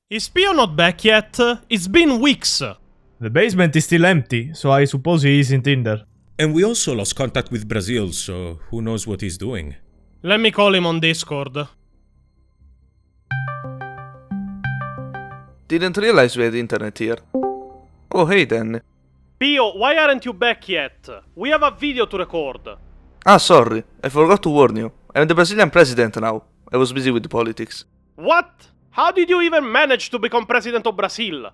Is Pio not back yet? It's been weeks. The basement is still empty, so I suppose he isn't in there. And we also lost contact with Brazil, so who knows what he's doing. Let me call him on Discord. Didn't realize we had internet here. Oh, hey, Danny. Pio, why aren't you back yet? We have a video to record. Ah, sorry. I forgot to warn you. I'm the Brazilian president now. I was busy with politics. What? How did you even manage to become president of Brazil?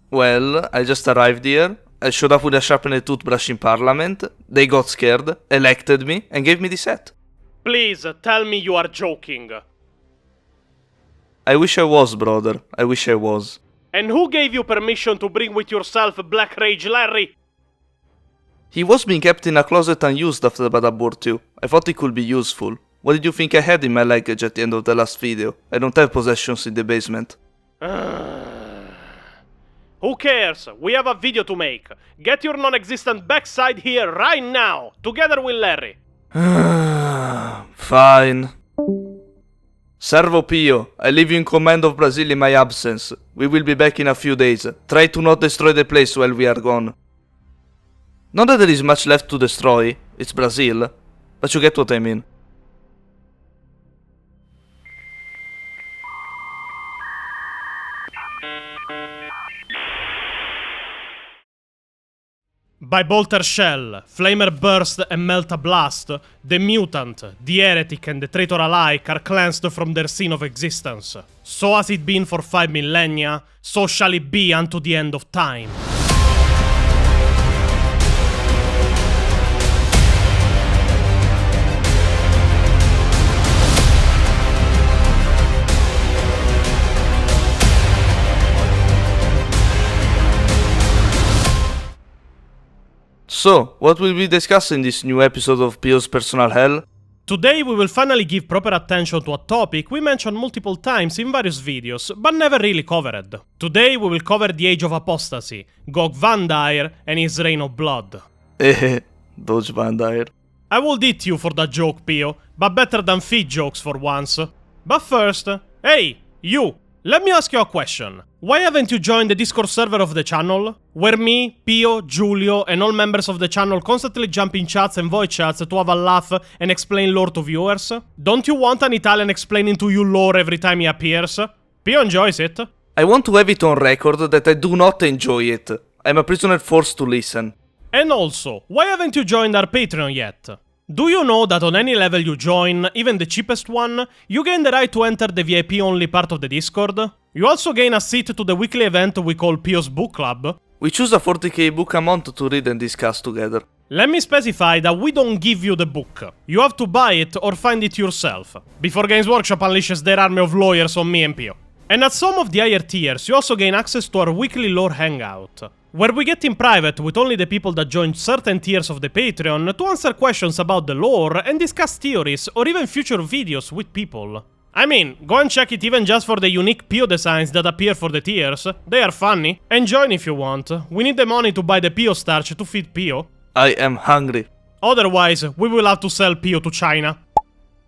Well, I just arrived here. I showed up with a sharpened toothbrush in parliament. They got scared, elected me, and gave me this hat. Please, tell me you are joking. I wish I was, brother. I wish I was. And who gave you permission to bring with yourself Black Rage Larry? He was being kept in a closet unused after the Bad War 2. I thought it could be useful. What did you think I had in my luggage at the end of the last video? I don't have possessions in the basement. Who cares? We have a video to make. Get your non-existent backside here right now, together with Larry. Fine. Servo Pio, I leave you in command of Brazil in my absence. We will be back in a few days. Try to not destroy the place while we are gone. Not that there is much left to destroy, it's Brazil, but you get what I mean. By Bolter Shell, Flamer Burst and Melta Blast, the mutant, the heretic and the traitor alike are cleansed from their sin of existence. So has it been for 5 millennia, so shall it be unto the end of time. So, what will we discuss in this new episode of Pio's Personal Hell? Today we will finally give proper attention to a topic we mentioned multiple times in various videos, but never really covered. Today we will cover the Age of Apostasy, Goge Vandire and his Reign of Blood. Doge Vandire. I would eat you for that joke, Pio, but better than feed jokes for once. But first, hey, you! Let me ask you a question. Why haven't you joined the Discord server of the channel? Where me, Pio, Giulio, and all members of the channel constantly jump in chats and voice chats to have a laugh and explain lore to viewers? Don't you want an Italian explaining to you lore every time he appears? Pio enjoys it. I want to have it on record that I do not enjoy it. I'm a prisoner forced to listen. And also, why haven't you joined our Patreon yet? Do you know that on any level you join, even the cheapest one, you gain the right to enter the VIP-only part of the Discord? You also gain a seat to the weekly event we call Pio's Book Club. We choose a 40k book a month to read and discuss together. Let me specify that we don't give you the book. You have to buy it or find it yourself, before Games Workshop unleashes their army of lawyers on me and Pio. And at some of the higher tiers, you also gain access to our weekly lore hangout, where we get in private with only the people that join certain tiers of the Patreon to answer questions about the lore and discuss theories or even future videos with people. I mean, go and check it even just for the unique Pio designs that appear for the tiers. They are funny. And join if you want. We need the money to buy the Pio starch to feed Pio. I am hungry. Otherwise, we will have to sell Pio to China.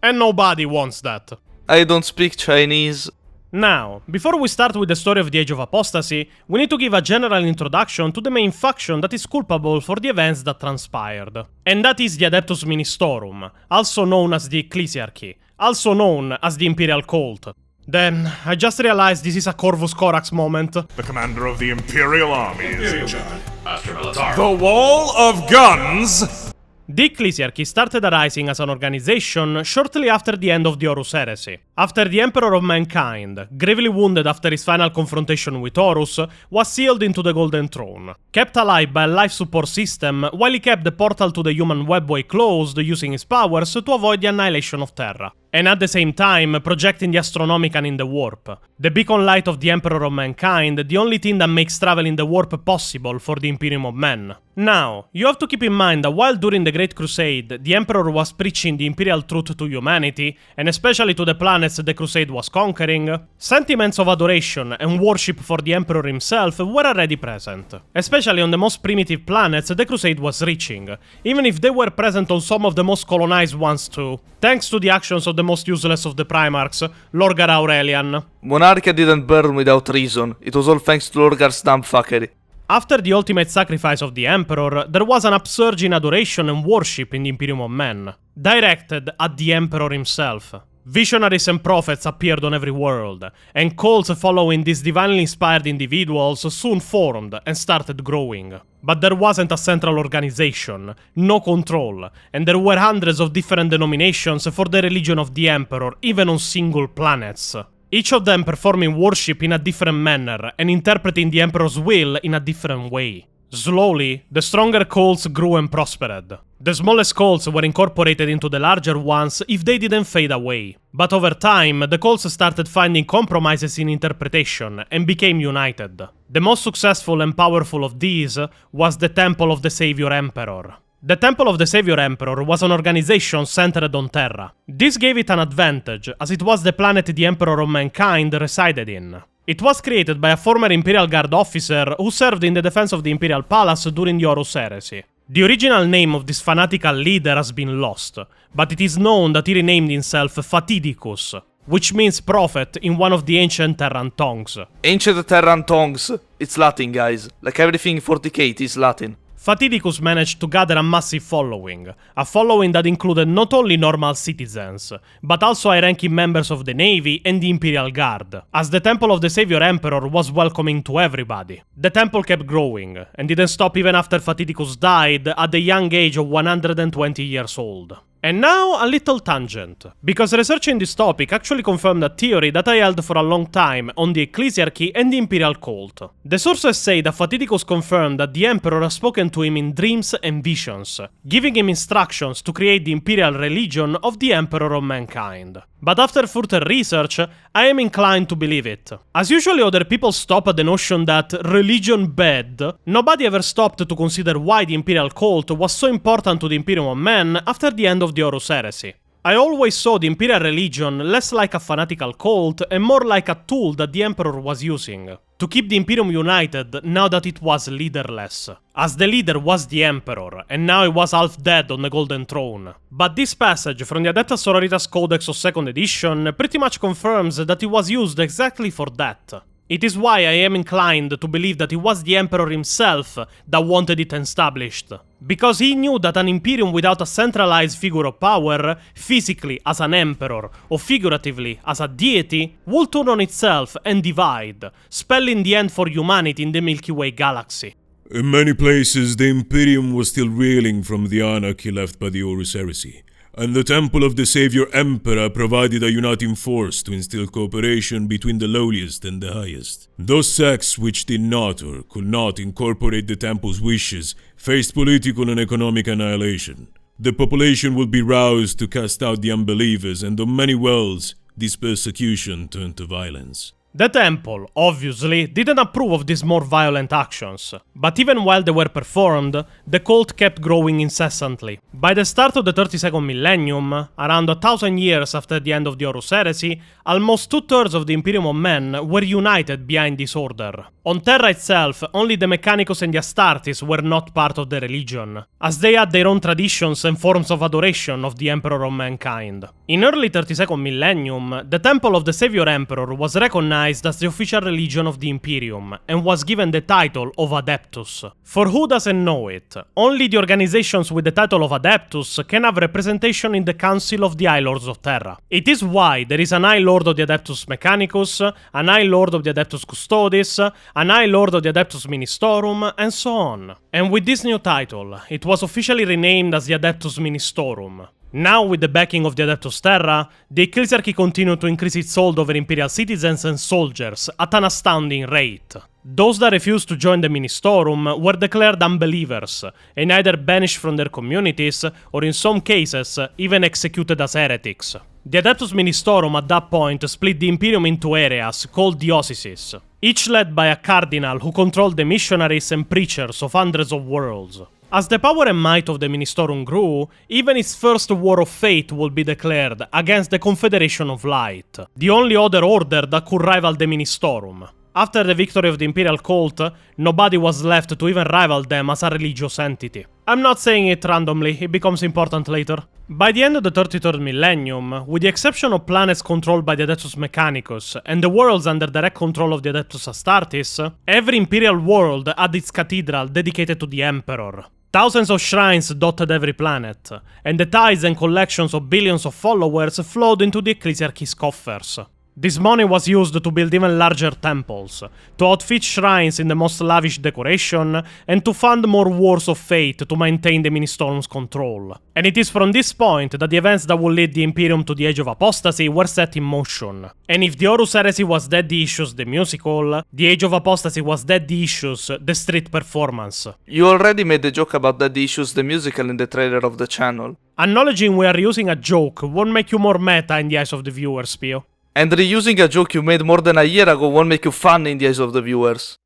And nobody wants that. I don't speak Chinese. Now, before we start with the story of the Age of Apostasy, we need to give a general introduction to the main faction that is culpable for the events that transpired. And that is the Adeptus Munitorum, also known as the Ecclesiarchy, also known as the Imperial Cult. Then, I just realized this is a Corvus Corax moment. The commander of the Imperial army is in charge. The Wall of Guns! The Ecclesiarchy started arising as an organization shortly after the end of the Horus Heresy, after the Emperor of Mankind, gravely wounded after his final confrontation with Horus, was sealed into the Golden Throne, kept alive by a life support system while he kept the portal to the human webway closed using his powers to avoid the annihilation of Terra, and at the same time projecting the Astronomican in the warp, the beacon light of the Emperor of Mankind, the only thing that makes travel in the warp possible for the Imperium of Men. Now, you have to keep in mind that while during the Great Crusade, the Emperor was preaching the imperial truth to humanity, and especially to the planets the Crusade was conquering, sentiments of adoration and worship for the Emperor himself were already present, especially on the most primitive planets the Crusade was reaching, even if they were present on some of the most colonized ones too, thanks to the actions of the most useless of the Primarchs, Lorgar Aurelian. Monarchia didn't burn without reason. It was all thanks to Lorgar's dumb fuckery. After the ultimate sacrifice of the Emperor, there was an upsurge in adoration and worship in the Imperium of Men, directed at the Emperor himself. Visionaries and prophets appeared on every world, and cults following these divinely inspired individuals soon formed and started growing. But there wasn't a central organization, no control, and there were hundreds of different denominations for the religion of the Emperor, even on single planets. Each of them performing worship in a different manner and interpreting the Emperor's will in a different way. Slowly, the stronger cults grew and prospered. The smallest cults were incorporated into the larger ones if they didn't fade away. But over time, the cults started finding compromises in interpretation and became united. The most successful and powerful of these was the Temple of the Savior Emperor. The Temple of the Savior Emperor was an organization centered on Terra. This gave it an advantage, as it was the planet the Emperor of Mankind resided in. It was created by a former Imperial Guard officer who served in the defense of the Imperial Palace during the Horus Heresy. The original name of this fanatical leader has been lost, but it is known that he renamed himself Fatidicus, which means prophet in one of the ancient Terran tongues. Ancient Terran tongues. It's Latin, guys. Like everything in 40k, it is Latin. Fatidicus managed to gather a massive following, a following that included not only normal citizens, but also high-ranking members of the Navy and the Imperial Guard, as the Temple of the Savior Emperor was welcoming to everybody. The temple kept growing, and didn't stop even after Fatidicus died at the young age of 120 years old. And now a little tangent, because researching this topic actually confirmed a theory that I held for a long time on the ecclesiarchy and the imperial cult. The sources say that Fatidicus confirmed that the emperor has spoken to him in dreams and visions, giving him instructions to create the imperial religion of the emperor of mankind. But after further research, I am inclined to believe it. As usually other people stop at the notion that religion bad, nobody ever stopped to consider why the imperial cult was so important to the Imperium of Men after the end of the Horus Heresy. I always saw the imperial religion less like a fanatical cult and more like a tool that the emperor was using to keep the Imperium united now that it was leaderless, as the leader was the emperor, and now he was half dead on the golden throne. But this passage from the Adeptus Sororitas Codex of 2nd edition pretty much confirms that it was used exactly for that. It is why I am inclined to believe that it was the emperor himself that wanted it established, because he knew that an imperium without a centralized figure of power, physically as an emperor or figuratively as a deity, would turn on itself and divide, spelling the end for humanity in the Milky Way galaxy. In many places, the Imperium was still reeling from the anarchy left by the Horus Heresy, and the Temple of the Savior Emperor provided a uniting force to instill cooperation between the lowliest and the highest. Those sects which did not or could not incorporate the Temple's wishes faced political and economic annihilation. The population would be roused to cast out the unbelievers, and on many worlds, this persecution turned to violence. The temple, obviously, didn't approve of these more violent actions, but even while they were performed, the cult kept growing incessantly. By the start of the 32nd millennium, around 1,000 years after the end of the Horus Heresy, almost 2/3 of the Imperium of Men were united behind this order. On Terra itself, only the Mechanicus and the Astartes were not part of the religion, as they had their own traditions and forms of adoration of the Emperor of Mankind. In early 32nd millennium, the Temple of the Savior Emperor was recognized as the official religion of the Imperium, and was given the title of Adeptus. For who doesn't know it, only the organizations with the title of Adeptus can have representation in the Council of the High Lords of Terra. It is why there is an High Lord of the Adeptus Mechanicus, an High Lord of the Adeptus Custodes, an High Lord of the Adeptus Ministorum, and so on. And with this new title, it was officially renamed as the Adeptus Ministorum. Now, with the backing of the Adeptus Terra, the Ecclesiarchy continued to increase its hold over Imperial citizens and soldiers at an astounding rate. Those that refused to join the Ministorum were declared unbelievers, and either banished from their communities, or in some cases, even executed as heretics. The Adeptus Ministorum at that point split the Imperium into areas called dioceses, each led by a Cardinal who controlled the missionaries and preachers of hundreds of worlds. As the power and might of the Ministorum grew, even its first war of fate would be declared against the Confederation of Light, the only other order that could rival the Ministorum. After the victory of the Imperial cult, nobody was left to even rival them as a religious entity. I'm not saying it randomly, it becomes important later. By the end of the 33rd millennium, with the exception of planets controlled by the Adeptus Mechanicus and the worlds under direct control of the Adeptus Astartes, every Imperial world had its cathedral dedicated to the Emperor. Thousands of shrines dotted every planet, and the tithes and collections of billions of followers flowed into the Ecclesiarchy's coffers. This money was used to build even larger temples, to outfit shrines in the most lavish decoration, and to fund more wars of fate to maintain the Ministorum's control. And it is from this point that the events that would lead the Imperium to the Age of Apostasy were set in motion. And if the Horus Heresy was Dead Issues the musical, the Age of Apostasy was Dead Issues the street performance. You already made the joke about Dead Issues the musical in the trailer of the channel. Acknowledging we are using a joke won't make you more meta in the eyes of the viewers, Pio. And reusing a joke you made more than a year ago won't make you fun in the eyes of the viewers.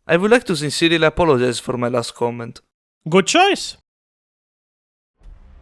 I would like to sincerely apologize for my last comment. Good choice!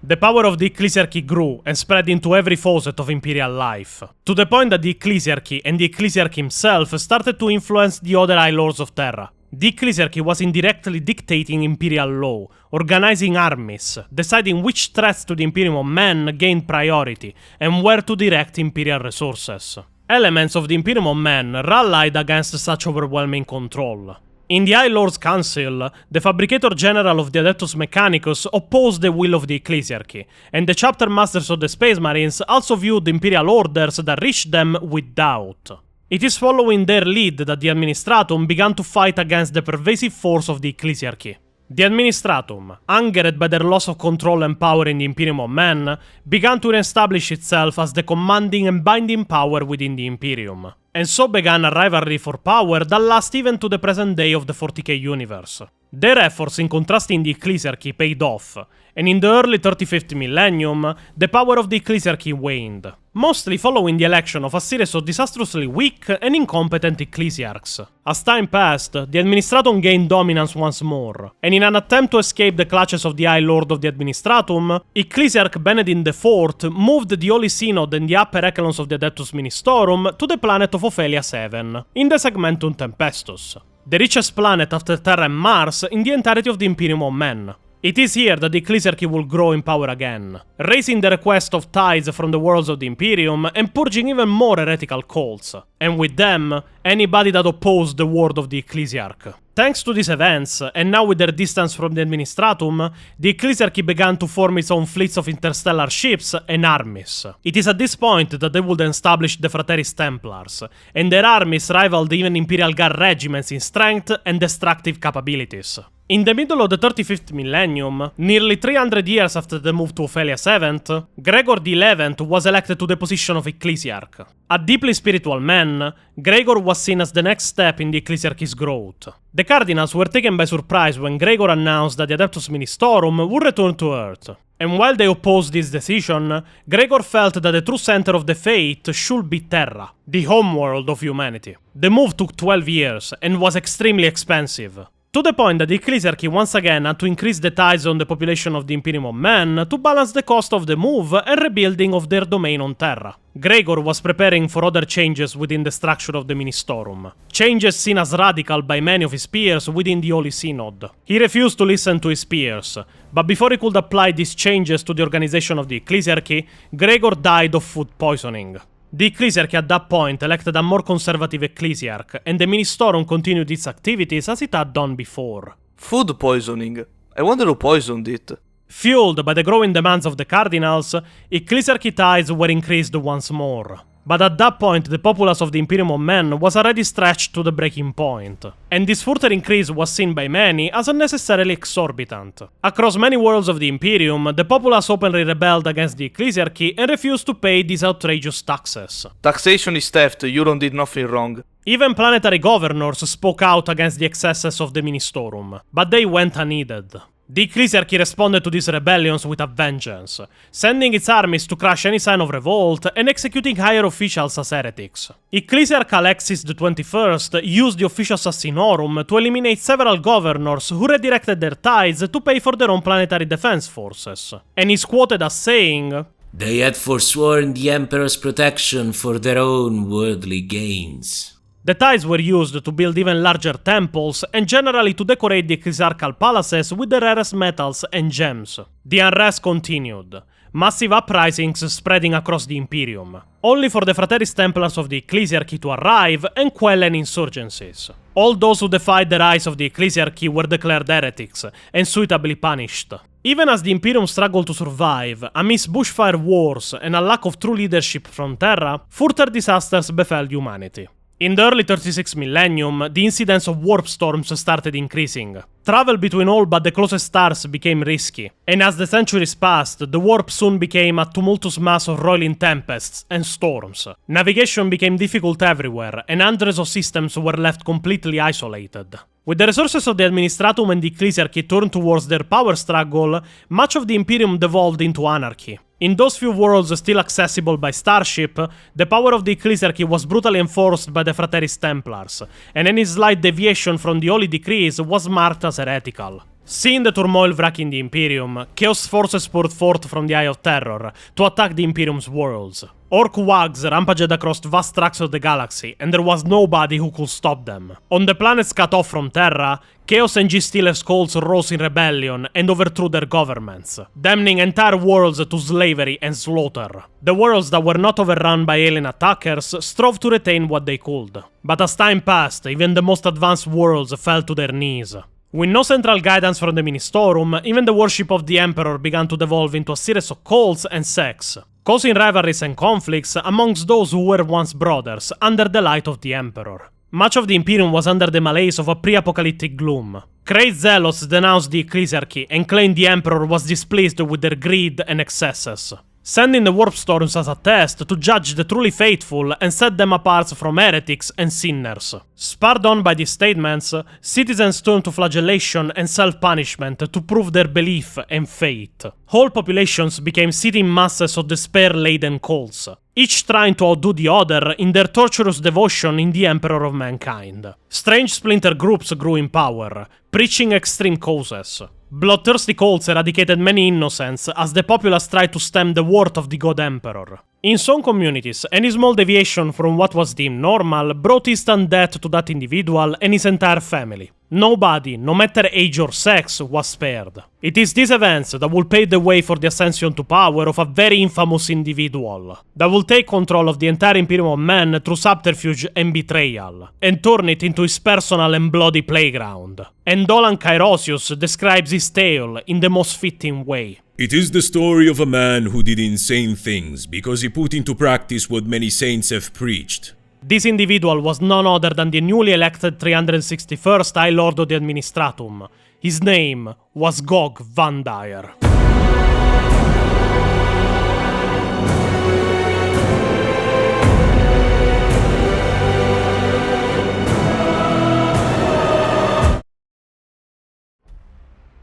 The power of the Ecclesiarchy grew and spread into every facet of Imperial life, to the point that the Ecclesiarchy and the Ecclesiarch himself started to influence the other High Lords of Terra. The Ecclesiarchy was indirectly dictating Imperial law, organizing armies, deciding which threats to the Imperium of Men gained priority, and where to direct Imperial resources. Elements of the Imperium of Men rallied against such overwhelming control. In the High Lords Council, the Fabricator General of the Adeptus Mechanicus opposed the will of the Ecclesiarchy, and the Chapter Masters of the Space Marines also viewed Imperial orders that reached them with doubt. It is following their lead that the Administratum began to fight against the pervasive force of the Ecclesiarchy. The Administratum, angered by their loss of control and power in the Imperium of Men, began to re-establish itself as the commanding and binding power within the Imperium. And so began a rivalry for power that lasts even to the present day of the 40k universe. Their efforts in contrasting the Ecclesiarchy paid off, and in the early 35th millennium, the power of the Ecclesiarchy waned, mostly following the election of a series of disastrously weak and incompetent ecclesiarchs. As time passed, the Administratum gained dominance once more, and in an attempt to escape the clutches of the High Lord of the Administratum, Ecclesiarch Benedict IV moved the Holy Synod and the upper echelons of the Adeptus Ministorum to the planet of Ophelia 7, in the Segmentum Tempestus, the richest planet after Terra and Mars in the entirety of the Imperium of Men. It is here that the Ecclesiarchy will grow in power again, raising the request of tithes from the worlds of the Imperium and purging even more heretical cults, and with them, anybody that opposed the word of the Ecclesiarch. Thanks to these events, and now with their distance from the Administratum, the Ecclesiarchy began to form its own fleets of interstellar ships and armies. It is at this point that they would establish the Frateris Templars, and their armies rivaled even Imperial Guard regiments in strength and destructive capabilities. In the middle of the 35th millennium, nearly 300 years after the move to Ophelia 7th, Gregor XI was elected to the position of Ecclesiarch. A deeply spiritual man, Gregor was seen as the next step in the Ecclesiarchy's growth. The Cardinals were taken by surprise when Gregor announced that the Adeptus Ministorum would return to Earth. And while they opposed this decision, Gregor felt that the true center of the faith should be Terra, the homeworld of humanity. The move took 12 years and was extremely expensive, to the point that the Ecclesiarchy once again had to increase the tithes on the population of the Imperium of Men to balance the cost of the move and rebuilding of their domain on Terra. Gregor was preparing for other changes within the structure of the Ministorum, changes seen as radical by many of his peers within the Holy Synod. He refused to listen to his peers, but before he could apply these changes to the organization of the Ecclesiarchy, Gregor died of food poisoning. The Ecclesiarchy at that point elected a more conservative Ecclesiarch, and the Ministorum continued its activities as it had done before. Food poisoning. I wonder who poisoned it. Fueled by the growing demands of the Cardinals, Ecclesiarchy tithes were increased once more. But at that point, the populace of the Imperium of Men was already stretched to the breaking point, and this further increase was seen by many as unnecessarily exorbitant. Across many worlds of the Imperium, the populace openly rebelled against the Ecclesiarchy and refused to pay these outrageous taxes. Taxation is theft, Euron did nothing wrong. Even planetary governors spoke out against the excesses of the Ministorum, but they went unheeded. The Ecclesiarchy responded to these rebellions with a vengeance, sending its armies to crush any sign of revolt and executing higher officials as heretics. Ecclesiarch Alexis XXI used the Officius Assassinorum to eliminate several governors who redirected their tithes to pay for their own planetary defense forces, and is quoted as saying, "They had forsworn the Emperor's protection for their own worldly gains." The tithes were used to build even larger temples and generally to decorate the ecclesiarchal palaces with the rarest metals and gems. The unrest continued, massive uprisings spreading across the Imperium, only for the Frateris Templars of the Ecclesiarchy to arrive and quell any insurgencies. All those who defied the rise of the Ecclesiarchy were declared heretics and suitably punished. Even as the Imperium struggled to survive, amidst bushfire wars and a lack of true leadership from Terra, further disasters befell humanity. In the early 36th millennium, the incidence of warp storms started increasing. Travel between all but the closest stars became risky, and as the centuries passed, the warp soon became a tumultuous mass of roiling tempests and storms. Navigation became difficult everywhere, and hundreds of systems were left completely isolated. With the resources of the Administratum and the Ecclesiarchy turned towards their power struggle, much of the Imperium devolved into anarchy. In those few worlds still accessible by starship, the power of the Ecclesiarchy was brutally enforced by the Frateris Templars, and any slight deviation from the Holy Decrees was marked as heretical. Seeing the turmoil wracking the Imperium, Chaos forces poured forth from the Eye of Terror to attack the Imperium's worlds. Orc wags rampaged across vast tracts of the galaxy, and there was nobody who could stop them. On the planets cut off from Terra, Chaos and G-Stealer's cults rose in rebellion and overthrew their governments, damning entire worlds to slavery and slaughter. The worlds that were not overrun by alien attackers strove to retain what they could. But as time passed, even the most advanced worlds fell to their knees. With no central guidance from the Munitorum, even the worship of the Emperor began to devolve into a series of cults and sects, causing rivalries and conflicts amongst those who were once brothers under the light of the Emperor. Much of the Imperium was under the malaise of a pre-apocalyptic gloom. Great zealots denounced the Ecclesiarchy and claimed the Emperor was displeased with their greed and excesses, sending the warp storms as a test to judge the truly faithful and set them apart from heretics and sinners. Spurred on by these statements, citizens turned to flagellation and self-punishment to prove their belief and faith. Whole populations became seething masses of despair-laden cults, each trying to outdo the other in their torturous devotion in the Emperor of Mankind. Strange splinter groups grew in power, preaching extreme causes. Bloodthirsty cults eradicated many innocents as the populace tried to stem the wrath of the God Emperor. In some communities, any small deviation from what was deemed normal brought instant death to that individual and his entire family. Nobody, no matter age or sex, was spared. It is these events that will pave the way for the ascension to power of a very infamous individual, that will take control of the entire Imperium of Men through subterfuge and betrayal, and turn it into his personal and bloody playground. And Dolan Kairosius describes his tale in the most fitting way. It is the story of a man who did insane things because he put into practice what many saints have preached. This individual was none other than the newly elected 361st High Lord of the Administratum. His name was Goge Vandire.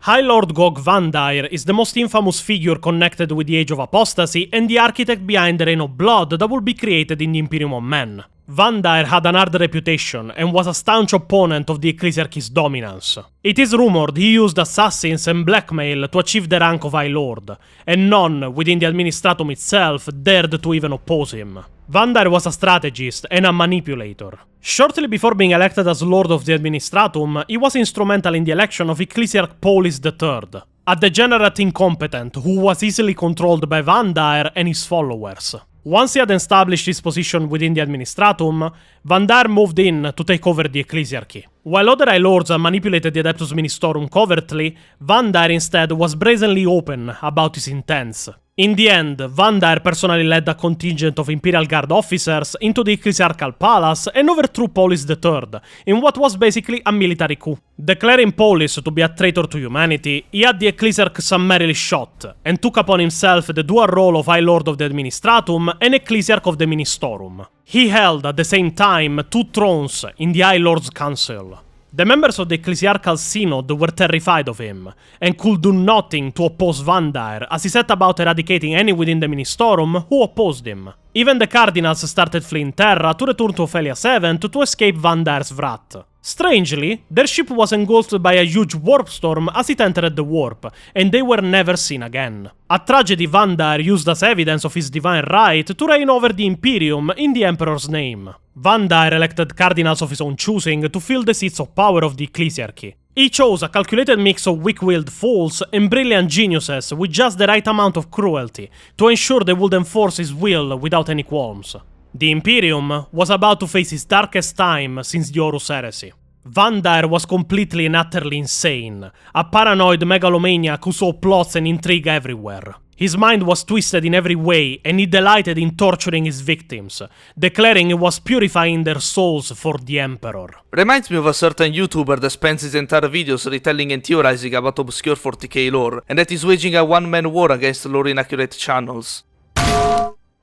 High Lord Goge Vandire is the most infamous figure connected with the Age of Apostasy and the architect behind the Reign of Blood that will be created in the Imperium of Men. Vandire had an hard reputation and was a staunch opponent of the Ecclesiarchy's dominance. It is rumored he used assassins and blackmail to achieve the rank of High Lord, and none within the Administratum itself dared to even oppose him. Vandire was a strategist and a manipulator. Shortly before being elected as Lord of the Administratum, he was instrumental in the election of Ecclesiarch Polis III, a degenerate incompetent who was easily controlled by Vandire and his followers. Once he had established his position within the Administratum, Vandire moved in to take over the Ecclesiarchy. While other High Lords manipulated the Adeptus Ministorum covertly, Vandire instead was brazenly open about his intents. In the end, Vandire personally led a contingent of Imperial Guard officers into the Ecclesiarchal Palace and overthrew Polis III in what was basically a military coup. Declaring Polis to be a traitor to humanity, he had the Ecclesiarch summarily shot, and took upon himself the dual role of High Lord of the Administratum and Ecclesiarch of the Ministorum. He held at the same time 2 thrones in the High Lord's Council. The members of the Ecclesiarchal Synod were terrified of him, and could do nothing to oppose Vandire as he set about eradicating any within the Ministorum who opposed him. Even the Cardinals started fleeing Terra to return to Ophelia 7 to escape Vandire's wrath. Strangely, their ship was engulfed by a huge warp storm as it entered the warp, and they were never seen again. A tragedy Vandire used as evidence of his divine right to reign over the Imperium in the Emperor's name. Vandire elected cardinals of his own choosing to fill the seats of power of the ecclesiarchy. He chose a calculated mix of weak-willed fools and brilliant geniuses with just the right amount of cruelty to ensure they would enforce his will without any qualms. The Imperium was about to face its darkest time since the Horus Heresy. Vandire was completely and utterly insane, a paranoid megalomaniac who saw plots and intrigue everywhere. His mind was twisted in every way, and he delighted in torturing his victims, declaring he was purifying their souls for the Emperor. Reminds me of a certain YouTuber that spends his entire videos retelling and theorizing about obscure 40k lore, and that is waging a one-man war against lore inaccurate channels.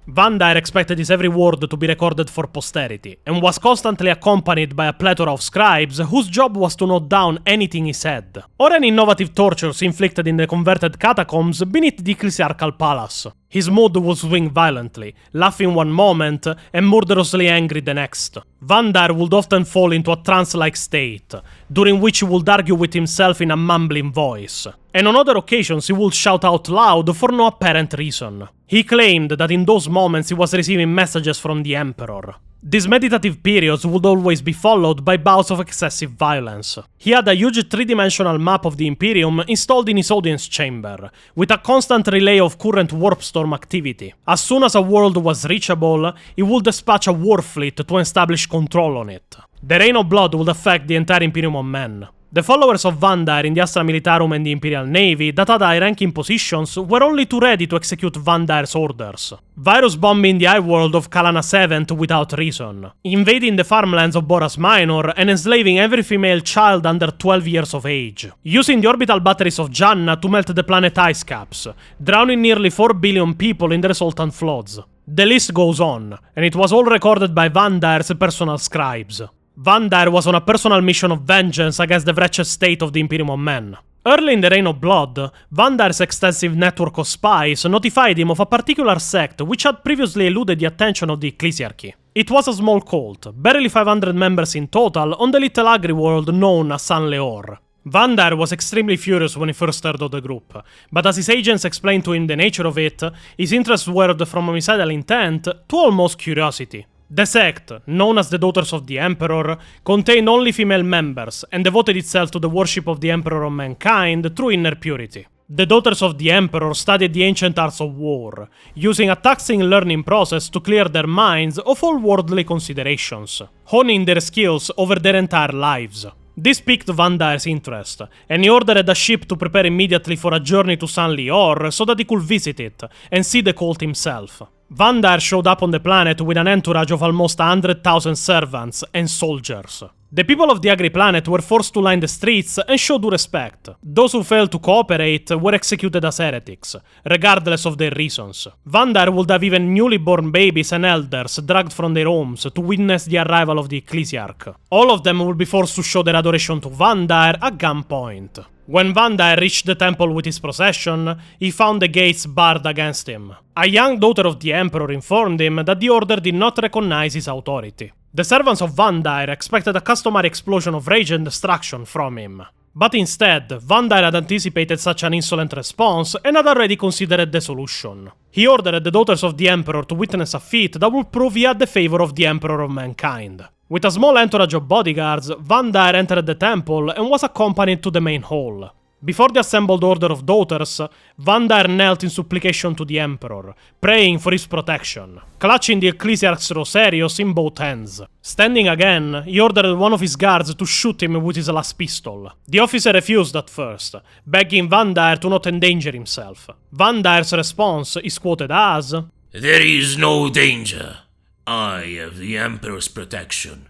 Vandire expected his every word to be recorded for posterity, and was constantly accompanied by a plethora of scribes whose job was to note down anything he said, or any innovative tortures inflicted in the converted catacombs beneath the ecclesiarchal palace. His mood would swing violently, laughing one moment and murderously angry the next. Vandire would often fall into a trance-like state, during which he would argue with himself in a mumbling voice, and on other occasions he would shout out loud for no apparent reason. He claimed that in those moments he was receiving messages from the Emperor. These meditative periods would always be followed by bouts of excessive violence. He had a huge three-dimensional map of the Imperium installed in his audience chamber, with a constant relay of current warp storm activity. As soon as a world was reachable, he would dispatch a war fleet to establish control on it. The Rain of Blood would affect the entire Imperium of men. The followers of Vandire in the Astra Militarum and the Imperial Navy that had high-ranking positions were only too ready to execute Vandire's orders. Virus bombing the Highworld of Kalana 7th without reason, invading the farmlands of Boras Minor and enslaving every female child under 12 years of age, using the orbital batteries of Janna to melt the planet ice caps, drowning nearly 4 billion people in the resultant floods. The list goes on, and it was all recorded by Vandire's personal scribes. Vandire was on a personal mission of vengeance against the wretched state of the Imperium of Men. Early in the Reign of Blood, Vandire's extensive network of spies notified him of a particular sect which had previously eluded the attention of the ecclesiarchy. It was a small cult, barely 500 members in total, on the little agri-world known as San Leor. Vandire was extremely furious when he first heard of the group, but as his agents explained to him the nature of it, his interests were from homicidal intent to almost curiosity. The sect, known as the Daughters of the Emperor, contained only female members and devoted itself to the worship of the Emperor of mankind through inner purity. The Daughters of the Emperor studied the ancient arts of war, using a taxing learning process to clear their minds of all worldly considerations, honing their skills over their entire lives. This piqued Vandire's interest, and he ordered a ship to prepare immediately for a journey to San Leor so that he could visit it and see the cult himself. Vandire showed up on the planet with an entourage of almost 100,000 servants and soldiers. The people of the Agri-Planet were forced to line the streets and show due respect. Those who failed to cooperate were executed as heretics, regardless of their reasons. Vandire would have even newly born babies and elders dragged from their homes to witness the arrival of the ecclesiarch. All of them would be forced to show their adoration to Vandire at gunpoint. When Vandire reached the temple with his procession, he found the gates barred against him. A young daughter of the Emperor informed him that the order did not recognize his authority. The servants of Vandire expected a customary explosion of rage and destruction from him. But instead, Vandire had anticipated such an insolent response and had already considered the solution. He ordered the Daughters of the Emperor to witness a feat that would prove he had the favor of the Emperor of mankind. With a small entourage of bodyguards, Vandire entered the temple and was accompanied to the main hall. Before the assembled order of daughters, Vandire knelt in supplication to the Emperor, praying for his protection, clutching the ecclesiarch's rosarios in both hands. Standing again, he ordered one of his guards to shoot him with his last pistol. The officer refused at first, begging Vandire to not endanger himself. Vandire's response is quoted as, "There is no danger. I have the Emperor's protection.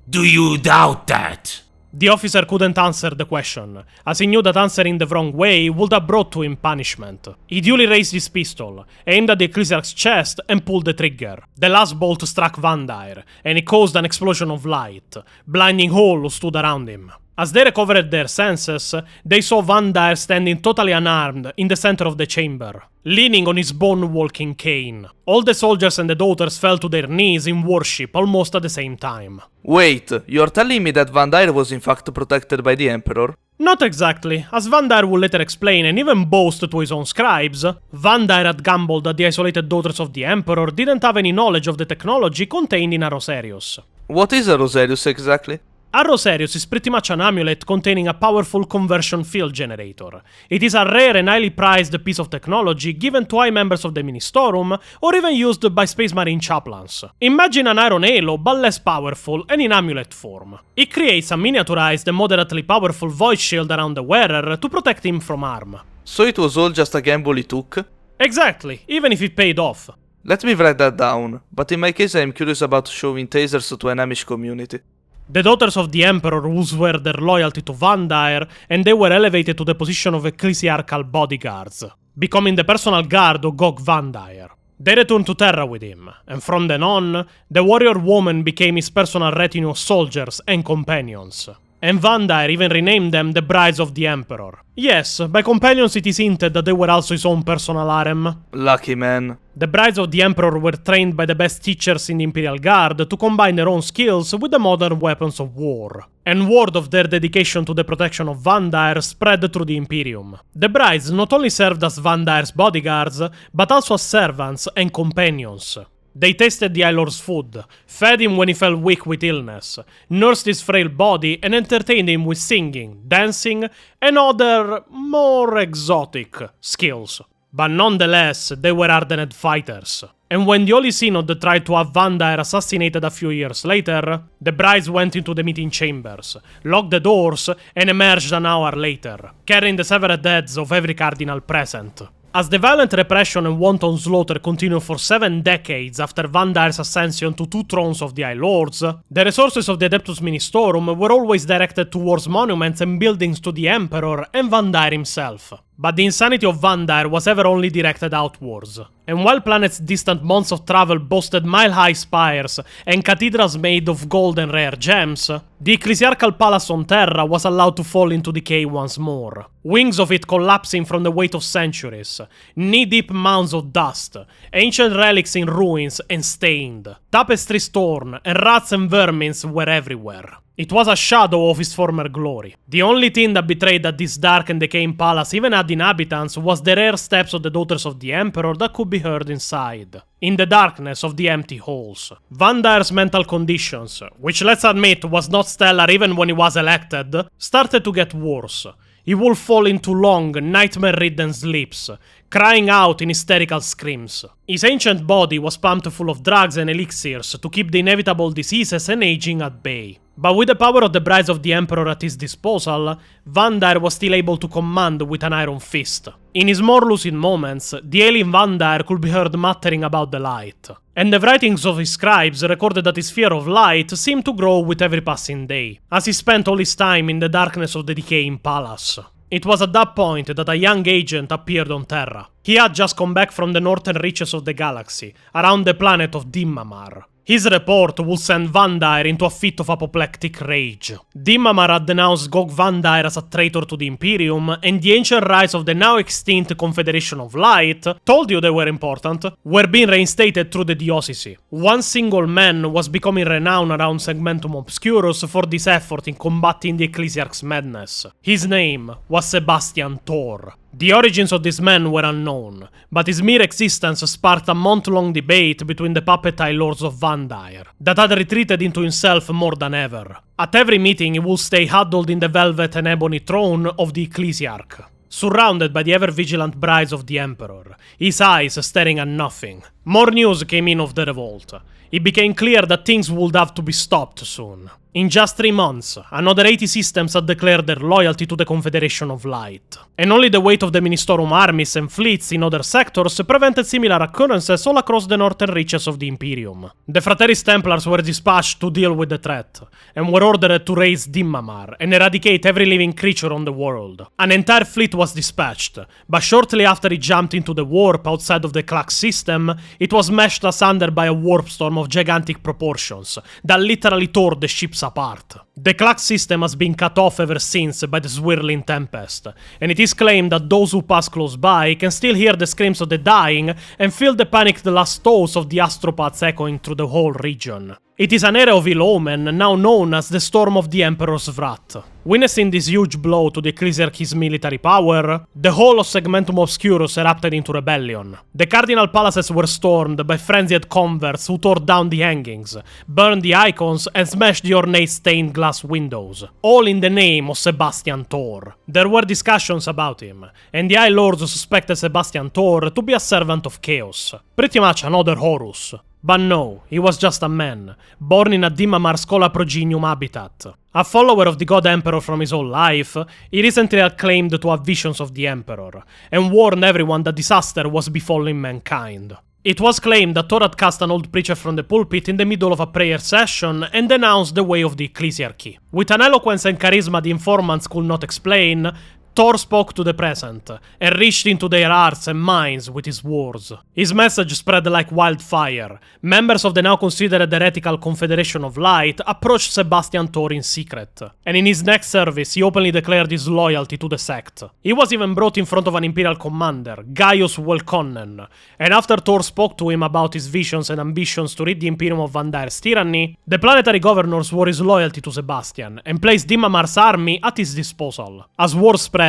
Do you doubt that?" The officer couldn't answer the question, as he knew that answering the wrong way would have brought to him punishment. He duly raised his pistol, aimed at the ecclesiarch's chest, and pulled the trigger. The last bolt struck Vandire, and it caused an explosion of light, blinding all who stood around him. As they recovered their senses, they saw Vandire standing totally unarmed in the center of the chamber, leaning on his bone-walking cane. All the soldiers and the daughters fell to their knees in worship almost at the same time. Wait, you're telling me that Vandire was in fact protected by the Emperor? Not exactly. As Vandire would later explain and even boast to his own scribes, Vandire had gambled that the isolated daughters of the Emperor didn't have any knowledge of the technology contained in a Rosarius. What is a Rosarius exactly? A Rosarius is pretty much an amulet containing a powerful conversion field generator. It is a rare and highly prized piece of technology given to high members of the Munitorum, or even used by Space Marine chaplains. Imagine an iron halo, but less powerful, and in amulet form. It creates a miniaturized and moderately powerful void shield around the wearer to protect him from harm. So it was all just a gamble he took? Exactly, even if it paid off. Let me write that down, but in my case I am curious about showing tasers to an Amish community. The daughters of the Emperor would swear their loyalty to Vandire, and they were elevated to the position of ecclesiarchal bodyguards, becoming the personal guard of Goge Vandire. They returned to Terra with him, and from then on, the warrior woman became his personal retinue of soldiers and companions. And Vandire even renamed them the Brides of the Emperor. Yes, by companions it is hinted that they were also his own personal harem. Lucky man. The Brides of the Emperor were trained by the best teachers in the Imperial Guard to combine their own skills with the modern weapons of war. And word of their dedication to the protection of Vandire spread through the Imperium. The Brides not only served as Vandire's bodyguards, but also as servants and companions. They tasted the High Lord's food, fed him when he fell weak with illness, nursed his frail body, and entertained him with singing, dancing, and other, more exotic skills. But nonetheless, they were hardened fighters. And when the Holy Synod tried to have Vandire assassinated a few years later, the brides went into the meeting chambers, locked the doors, and emerged an hour later, carrying the severed heads of every cardinal present. As the violent repression and wanton slaughter continued for 7 decades after Vandire's ascension to 2 thrones of the High Lords, the resources of the Adeptus Munitorum were always directed towards monuments and buildings to the Emperor and Vandire himself. But the insanity of Vandire was ever only directed outwards. And while planets distant months of travel boasted mile-high spires and cathedrals made of gold and rare gems, the ecclesiarchal palace on Terra was allowed to fall into decay once more. Wings of it collapsing from the weight of centuries, knee-deep mounds of dust, ancient relics in ruins and stained, tapestries torn, and rats and vermins were everywhere. It was a shadow of his former glory. The only thing that betrayed that this dark and decaying palace even had inhabitants was the rare steps of the daughters of the Emperor that could be heard inside, in the darkness of the empty halls. Vandire's mental conditions, which let's admit was not stellar even when he was elected, started to get worse. He would fall into long, nightmare-ridden sleeps, crying out in hysterical screams. His ancient body was pumped full of drugs and elixirs to keep the inevitable diseases and aging at bay. But with the power of the Brides of the Emperor at his disposal, Vandire was still able to command with an iron fist. In his more lucid moments, the alien Vandire could be heard muttering about the light. And the writings of his scribes recorded that his fear of light seemed to grow with every passing day, as he spent all his time in the darkness of the decaying palace. It was at that point that a young agent appeared on Terra. He had just come back from the northern reaches of the galaxy, around the planet of Dimmamar. His report would send Vandire into a fit of apoplectic rage. Dimmamar had denounced Goge Vandire as a traitor to the Imperium, and the ancient rites of the now extinct Confederation of Light, told you they were important, were being reinstated through the diocese. One single man was becoming renowned around Segmentum Obscurus for this effort in combating the Ecclesiarch's madness. His name was Sebastian Thor. The origins of this man were unknown, but his mere existence sparked a month-long debate between the puppet High Lords of Vandire, that had retreated into himself more than ever. At every meeting he would stay huddled in the velvet and ebony throne of the Ecclesiarch, surrounded by the ever-vigilant brides of the Emperor, his eyes staring at nothing. More news came in of the revolt. It became clear that things would have to be stopped soon. In just 3 months, another 80 systems had declared their loyalty to the Confederation of Light. And only the weight of the Munitorum armies and fleets in other sectors prevented similar occurrences all across the northern reaches of the Imperium. The Frateris Templars were dispatched to deal with the threat, and were ordered to raise Dimmamar and eradicate every living creature on the world. An entire fleet was dispatched, but shortly after it jumped into the warp outside of the Clax system, it was smashed asunder by a warp storm of gigantic proportions that literally tore the ships apart. The clock system has been cut off ever since by the swirling tempest, and it is claimed that those who pass close by can still hear the screams of the dying and feel the panicked last tones of the astropaths echoing through the whole region. It is an area of ill omen, now known as the Storm of the Emperor's Wrath. Witnessing this huge blow to the Ecclesiarchy's military power, the whole of Segmentum Obscurus erupted into rebellion. The Cardinal palaces were stormed by frenzied converts who tore down the hangings, burned the icons, and smashed the ornate stained glass windows, all in the name of Sebastian Thor. There were discussions about him, and the High Lords suspected Sebastian Thor to be a servant of chaos, pretty much another Horus. But no, he was just a man, born in a Dimamar Scola Progenium habitat. A follower of the God Emperor from his whole life, he recently had claimed to have visions of the Emperor, and warned everyone that disaster was befalling mankind. It was claimed that Thor had cast an old preacher from the pulpit in the middle of a prayer session and denounced the way of the Ecclesiarchy. With an eloquence and charisma the informants could not explain, Thor spoke to the present, and reached into their hearts and minds with his words. His message spread like wildfire. Members of the now considered heretical Confederation of Light approached Sebastian Thor in secret, and in his next service he openly declared his loyalty to the sect. He was even brought in front of an Imperial commander, Gaius Welkonnen, and after Thor spoke to him about his visions and ambitions to rid the Imperium of Vandire's tyranny, the planetary governors swore his loyalty to Sebastian, and placed Dimamar's army at his disposal. As war spread,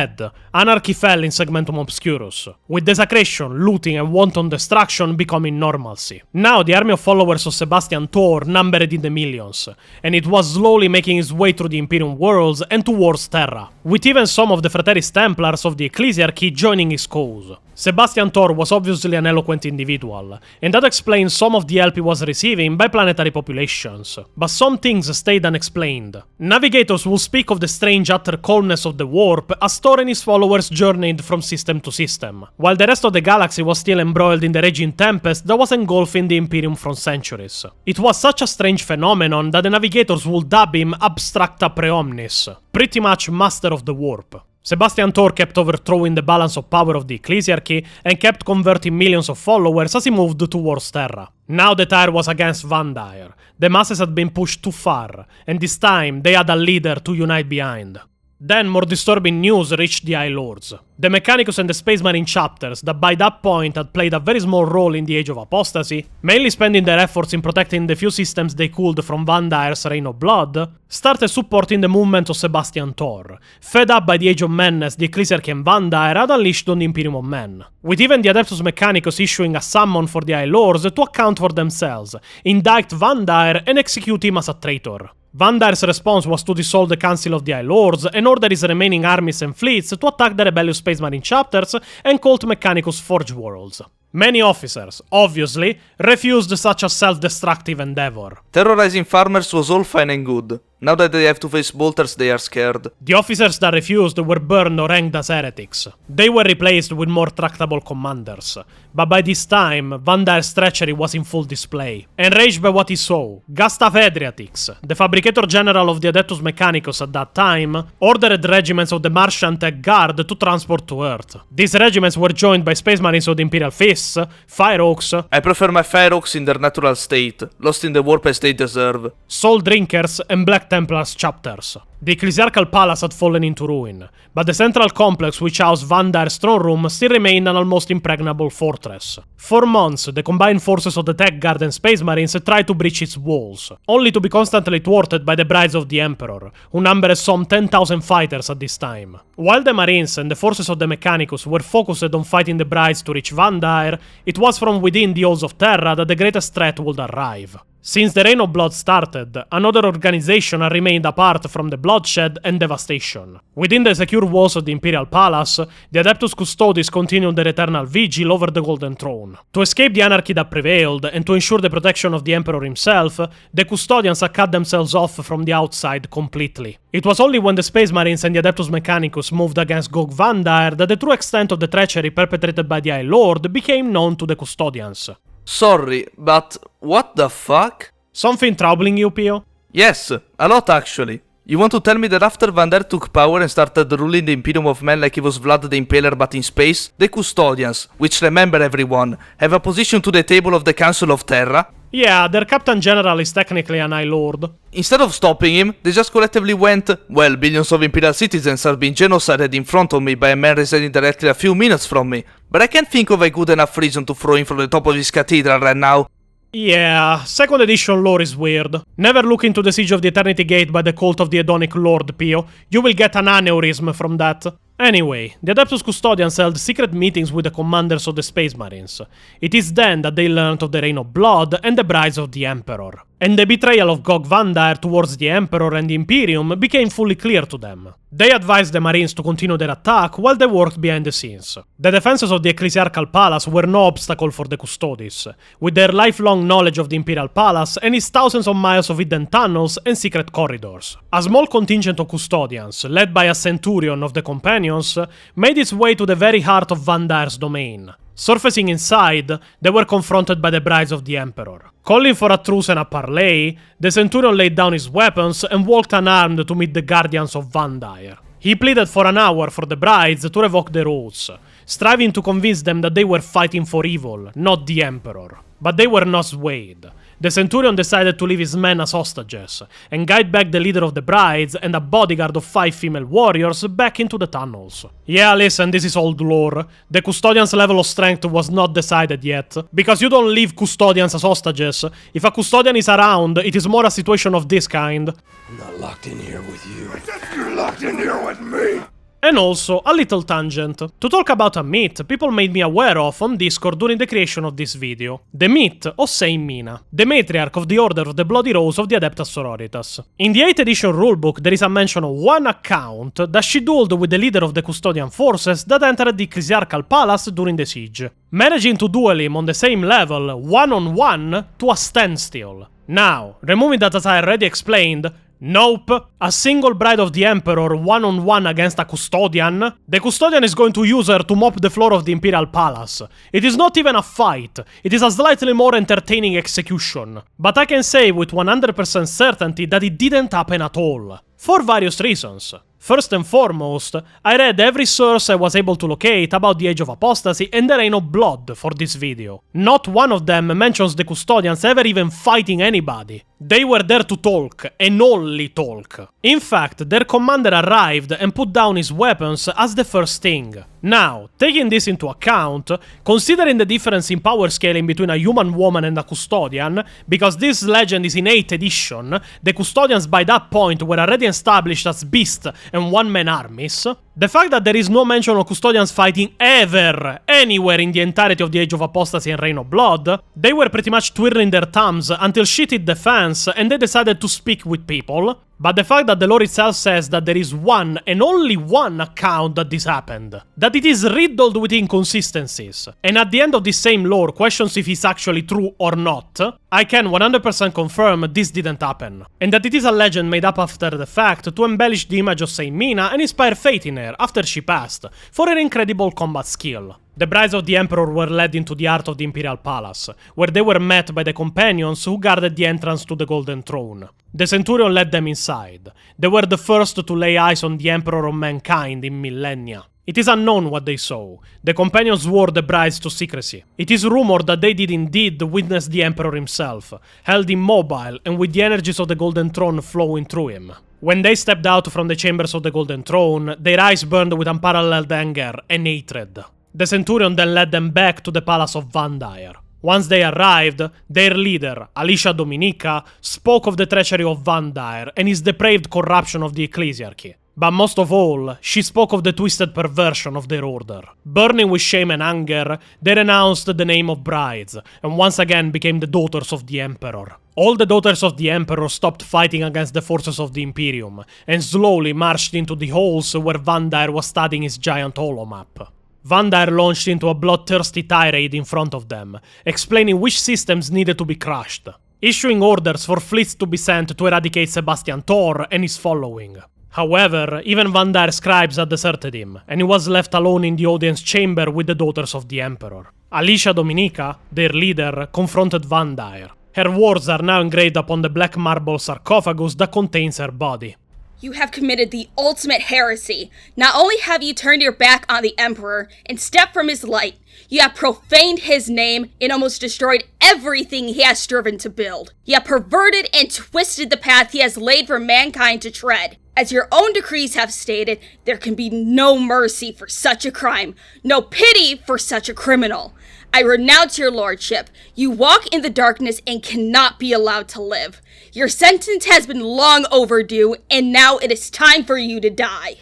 anarchy fell in Segmentum Obscurus, with desecration, looting and wanton destruction becoming normalcy. Now the army of followers of Sebastian Thor numbered in the millions, and it was slowly making its way through the Imperium worlds and towards Terra, with even some of the Frateris Templars of the Ecclesiarchy joining his cause. Sebastian Thor was obviously an eloquent individual, and that explains some of the help he was receiving by planetary populations. But some things stayed unexplained. Navigators will speak of the strange utter calmness of the warp as Thor and his followers journeyed from system to system, while the rest of the galaxy was still embroiled in the raging tempest that was engulfing the Imperium from centuries. It was such a strange phenomenon that the navigators would dub him Abstracta Preomnis, pretty much master of the warp. Sebastian Thor kept overthrowing the balance of power of the Ecclesiarchy and kept converting millions of followers as he moved towards Terra. Now the tide was against Vandire. The masses had been pushed too far, and this time they had a leader to unite behind. Then more disturbing news reached the High Lords. The Mechanicus and the Space Marine chapters, that by that point had played a very small role in the Age of Apostasy, mainly spending their efforts in protecting the few systems they could from Vandire's Reign of Blood, started supporting the movement of Sebastian Thor, fed up by the Age of Madness the Ecclesiarchy and Vandire had unleashed on the Imperium of Men, with even the Adeptus Mechanicus issuing a summon for the High Lords to account for themselves, indict Vandire and execute him as a traitor. Vandire's response was to dissolve the Council of the High Lords and order his remaining armies and fleets to attack the rebellious Space Marine chapters and Cult Mechanicus Forge Worlds. Many officers, obviously, refused such a self-destructive endeavor. Terrorizing farmers was all fine and good. Now that they have to face bolters, they are scared. The officers that refused were burned or hanged as heretics. They were replaced with more tractable commanders. But by this time, Vandire's treachery was in full display. Enraged by what he saw, Gustav Adriatix, the Fabricator General of the Adeptus Mechanicus at that time, ordered regiments of the Martian Tech Guard to transport to Earth. These regiments were joined by Space Marines of the Imperial Fists, Firehawks, I prefer my Firehawks in their natural state, lost in the warp as they deserve, Soul Drinkers, and Black Templars chapters. The Ecclesiarchal Palace had fallen into ruin, but the central complex which housed Vandire's throne room still remained an almost impregnable fortress. For months, the combined forces of the Tech Guard and Space Marines tried to breach its walls, only to be constantly thwarted by the Brides of the Emperor, who numbered some 10,000 fighters at this time. While the Marines and the forces of the Mechanicus were focused on fighting the Brides to reach Vandire, it was from within the halls of Terra that the greatest threat would arrive. Since the Reign of Blood started, another organization had remained apart from the bloodshed and devastation. Within the secure walls of the Imperial Palace, the Adeptus Custodes continued their eternal vigil over the Golden Throne. To escape the anarchy that prevailed, and to ensure the protection of the Emperor himself, the Custodians had cut themselves off from the outside completely. It was only when the Space Marines and the Adeptus Mechanicus moved against Goge Vandire that the true extent of the treachery perpetrated by the High Lord became known to the Custodians. Sorry, but what the fuck? Something troubling you, Pio? Yes, a lot actually. You want to tell me that after Vandire took power and started ruling the Imperium of Men like he was Vlad the Impaler but in space, the Custodians, which remember everyone, have a position to the table of the Council of Terra? Yeah, their Captain General is technically an High Lord. Instead of stopping him, they just collectively went, well, billions of Imperial citizens are being genocided in front of me by a man residing directly a few minutes from me, but I can't think of a good enough reason to throw him from the top of his cathedral right now. Yeah, second edition lore is weird. Never look into the Siege of the Eternity Gate by the cult of the Hedonic Lord, Pio. You will get an aneurysm from that. Anyway, the Adeptus Custodians held secret meetings with the commanders of the Space Marines. It is then that they learned of the Reign of Blood and the Brides of the Emperor. And the betrayal of Goge Vandire towards the Emperor and the Imperium became fully clear to them. They advised the Marines to continue their attack while they worked behind the scenes. The defenses of the Ecclesiarchal Palace were no obstacle for the Custodes, with their lifelong knowledge of the Imperial Palace and its thousands of miles of hidden tunnels and secret corridors. A small contingent of Custodians, led by a centurion of the Companions, made its way to the very heart of Vandire's domain. Surfacing inside, they were confronted by the Brides of the Emperor. Calling for a truce and a parley, the Centurion laid down his weapons and walked unarmed to meet the Guardians of Vandire. He pleaded for an hour for the Brides to revoke their oaths, striving to convince them that they were fighting for evil, not the Emperor. But they were not swayed. The Centurion decided to leave his men as hostages, and guide back the leader of the Brides and a bodyguard of 5 female warriors back into the tunnels. Yeah, listen, this is old lore. The Custodian's level of strength was not decided yet, because you don't leave Custodians as hostages. If a Custodian is around, it is more a situation of this kind. I'm not locked in here with you. You're locked in here with me! And also, a little tangent. To talk about a myth people made me aware of on Discord during the creation of this video. The myth of Saint Mina, the matriarch of the Order of the Bloody Rose of the Adeptus Sororitas. In the 8th edition rulebook there is a mention of one account that she dueled with the leader of the Custodian forces that entered the Ecclesiarchal Palace during the siege, managing to duel him on the same level, one-on-one, to a standstill. Now, removing that as I already explained, nope, a single Bride of the Emperor one-on-one against a Custodian? The Custodian is going to use her to mop the floor of the Imperial Palace. It is not even a fight, it is a slightly more entertaining execution. But I can say with 100% certainty that it didn't happen at all. For various reasons. First and foremost, I read every source I was able to locate about the Age of Apostasy and the Reign of Blood for this video. Not one of them mentions the Custodians ever even fighting anybody. They were there to talk, and only talk. In fact, their commander arrived and put down his weapons as the first thing. Now, taking this into account, considering the difference in power scaling between a human woman and a Custodian, because this legend is in 8th edition, the Custodians by that point were already established as beast and one-man armies, the fact that there is no mention of Custodians fighting ever, anywhere in the entirety of the Age of Apostasy and Reign of Blood, they were pretty much twiddling their thumbs until shit hit the fans and they decided to speak with people. But the fact that the lore itself says that there is one and only one account that this happened, that it is riddled with inconsistencies, and at the end of this same lore questions if it's actually true or not, I can 100% confirm this didn't happen, and that it is a legend made up after the fact to embellish the image of Saint Mina and inspire faith in her after she passed, for her incredible combat skill. The Brides of the Emperor were led into the heart of the Imperial Palace, where they were met by the companions who guarded the entrance to the Golden Throne. The Centurion led them inside. They were the first to lay eyes on the Emperor of Mankind in millennia. It is unknown what they saw. The companions swore the brides to secrecy. It is rumored that they did indeed witness the Emperor himself, held immobile and with the energies of the Golden Throne flowing through him. When they stepped out from the chambers of the Golden Throne, their eyes burned with unparalleled anger and hatred. The Centurion then led them back to the Palace of Vandire. Once they arrived, their leader, Alicia Dominica, spoke of the treachery of Vandire and his depraved corruption of the ecclesiarchy. But most of all, she spoke of the twisted perversion of their order. Burning with shame and anger, they renounced the name of brides, and once again became the daughters of the Emperor. All the daughters of the Emperor stopped fighting against the forces of the Imperium, and slowly marched into the halls where Vandire was studying his giant holomap. Vandire launched into a bloodthirsty tirade in front of them, explaining which systems needed to be crushed, issuing orders for fleets to be sent to eradicate Sebastian Thor and his following. However, even Vandire's scribes had deserted him, and he was left alone in the audience chamber with the daughters of the Emperor. Alicia Dominica, their leader, confronted Vandire. Her words are now engraved upon the black marble sarcophagus that contains her body. You have committed the ultimate heresy. Not only have you turned your back on the Emperor and stepped from his light, you have profaned his name and almost destroyed everything he has striven to build. You have perverted and twisted the path he has laid for mankind to tread. As your own decrees have stated, there can be no mercy for such a crime, no pity for such a criminal. I renounce your lordship. You walk in the darkness and cannot be allowed to live. Your sentence has been long overdue, and now it is time for you to die.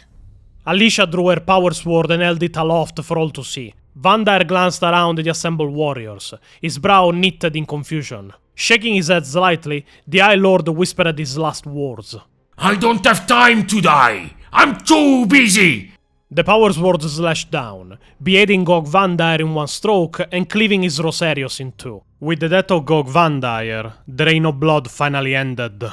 Alicia drew her power sword and held it aloft for all to see. Vandire glanced around the assembled warriors, his brow knitted in confusion. Shaking his head slightly, the High Lord whispered his last words. I don't have time to die! I'm too busy! The power sword slashed down, beheading Goge Vandire in one stroke and cleaving his Rosarios in two. With the death of Goge Vandire, the reign of blood finally ended.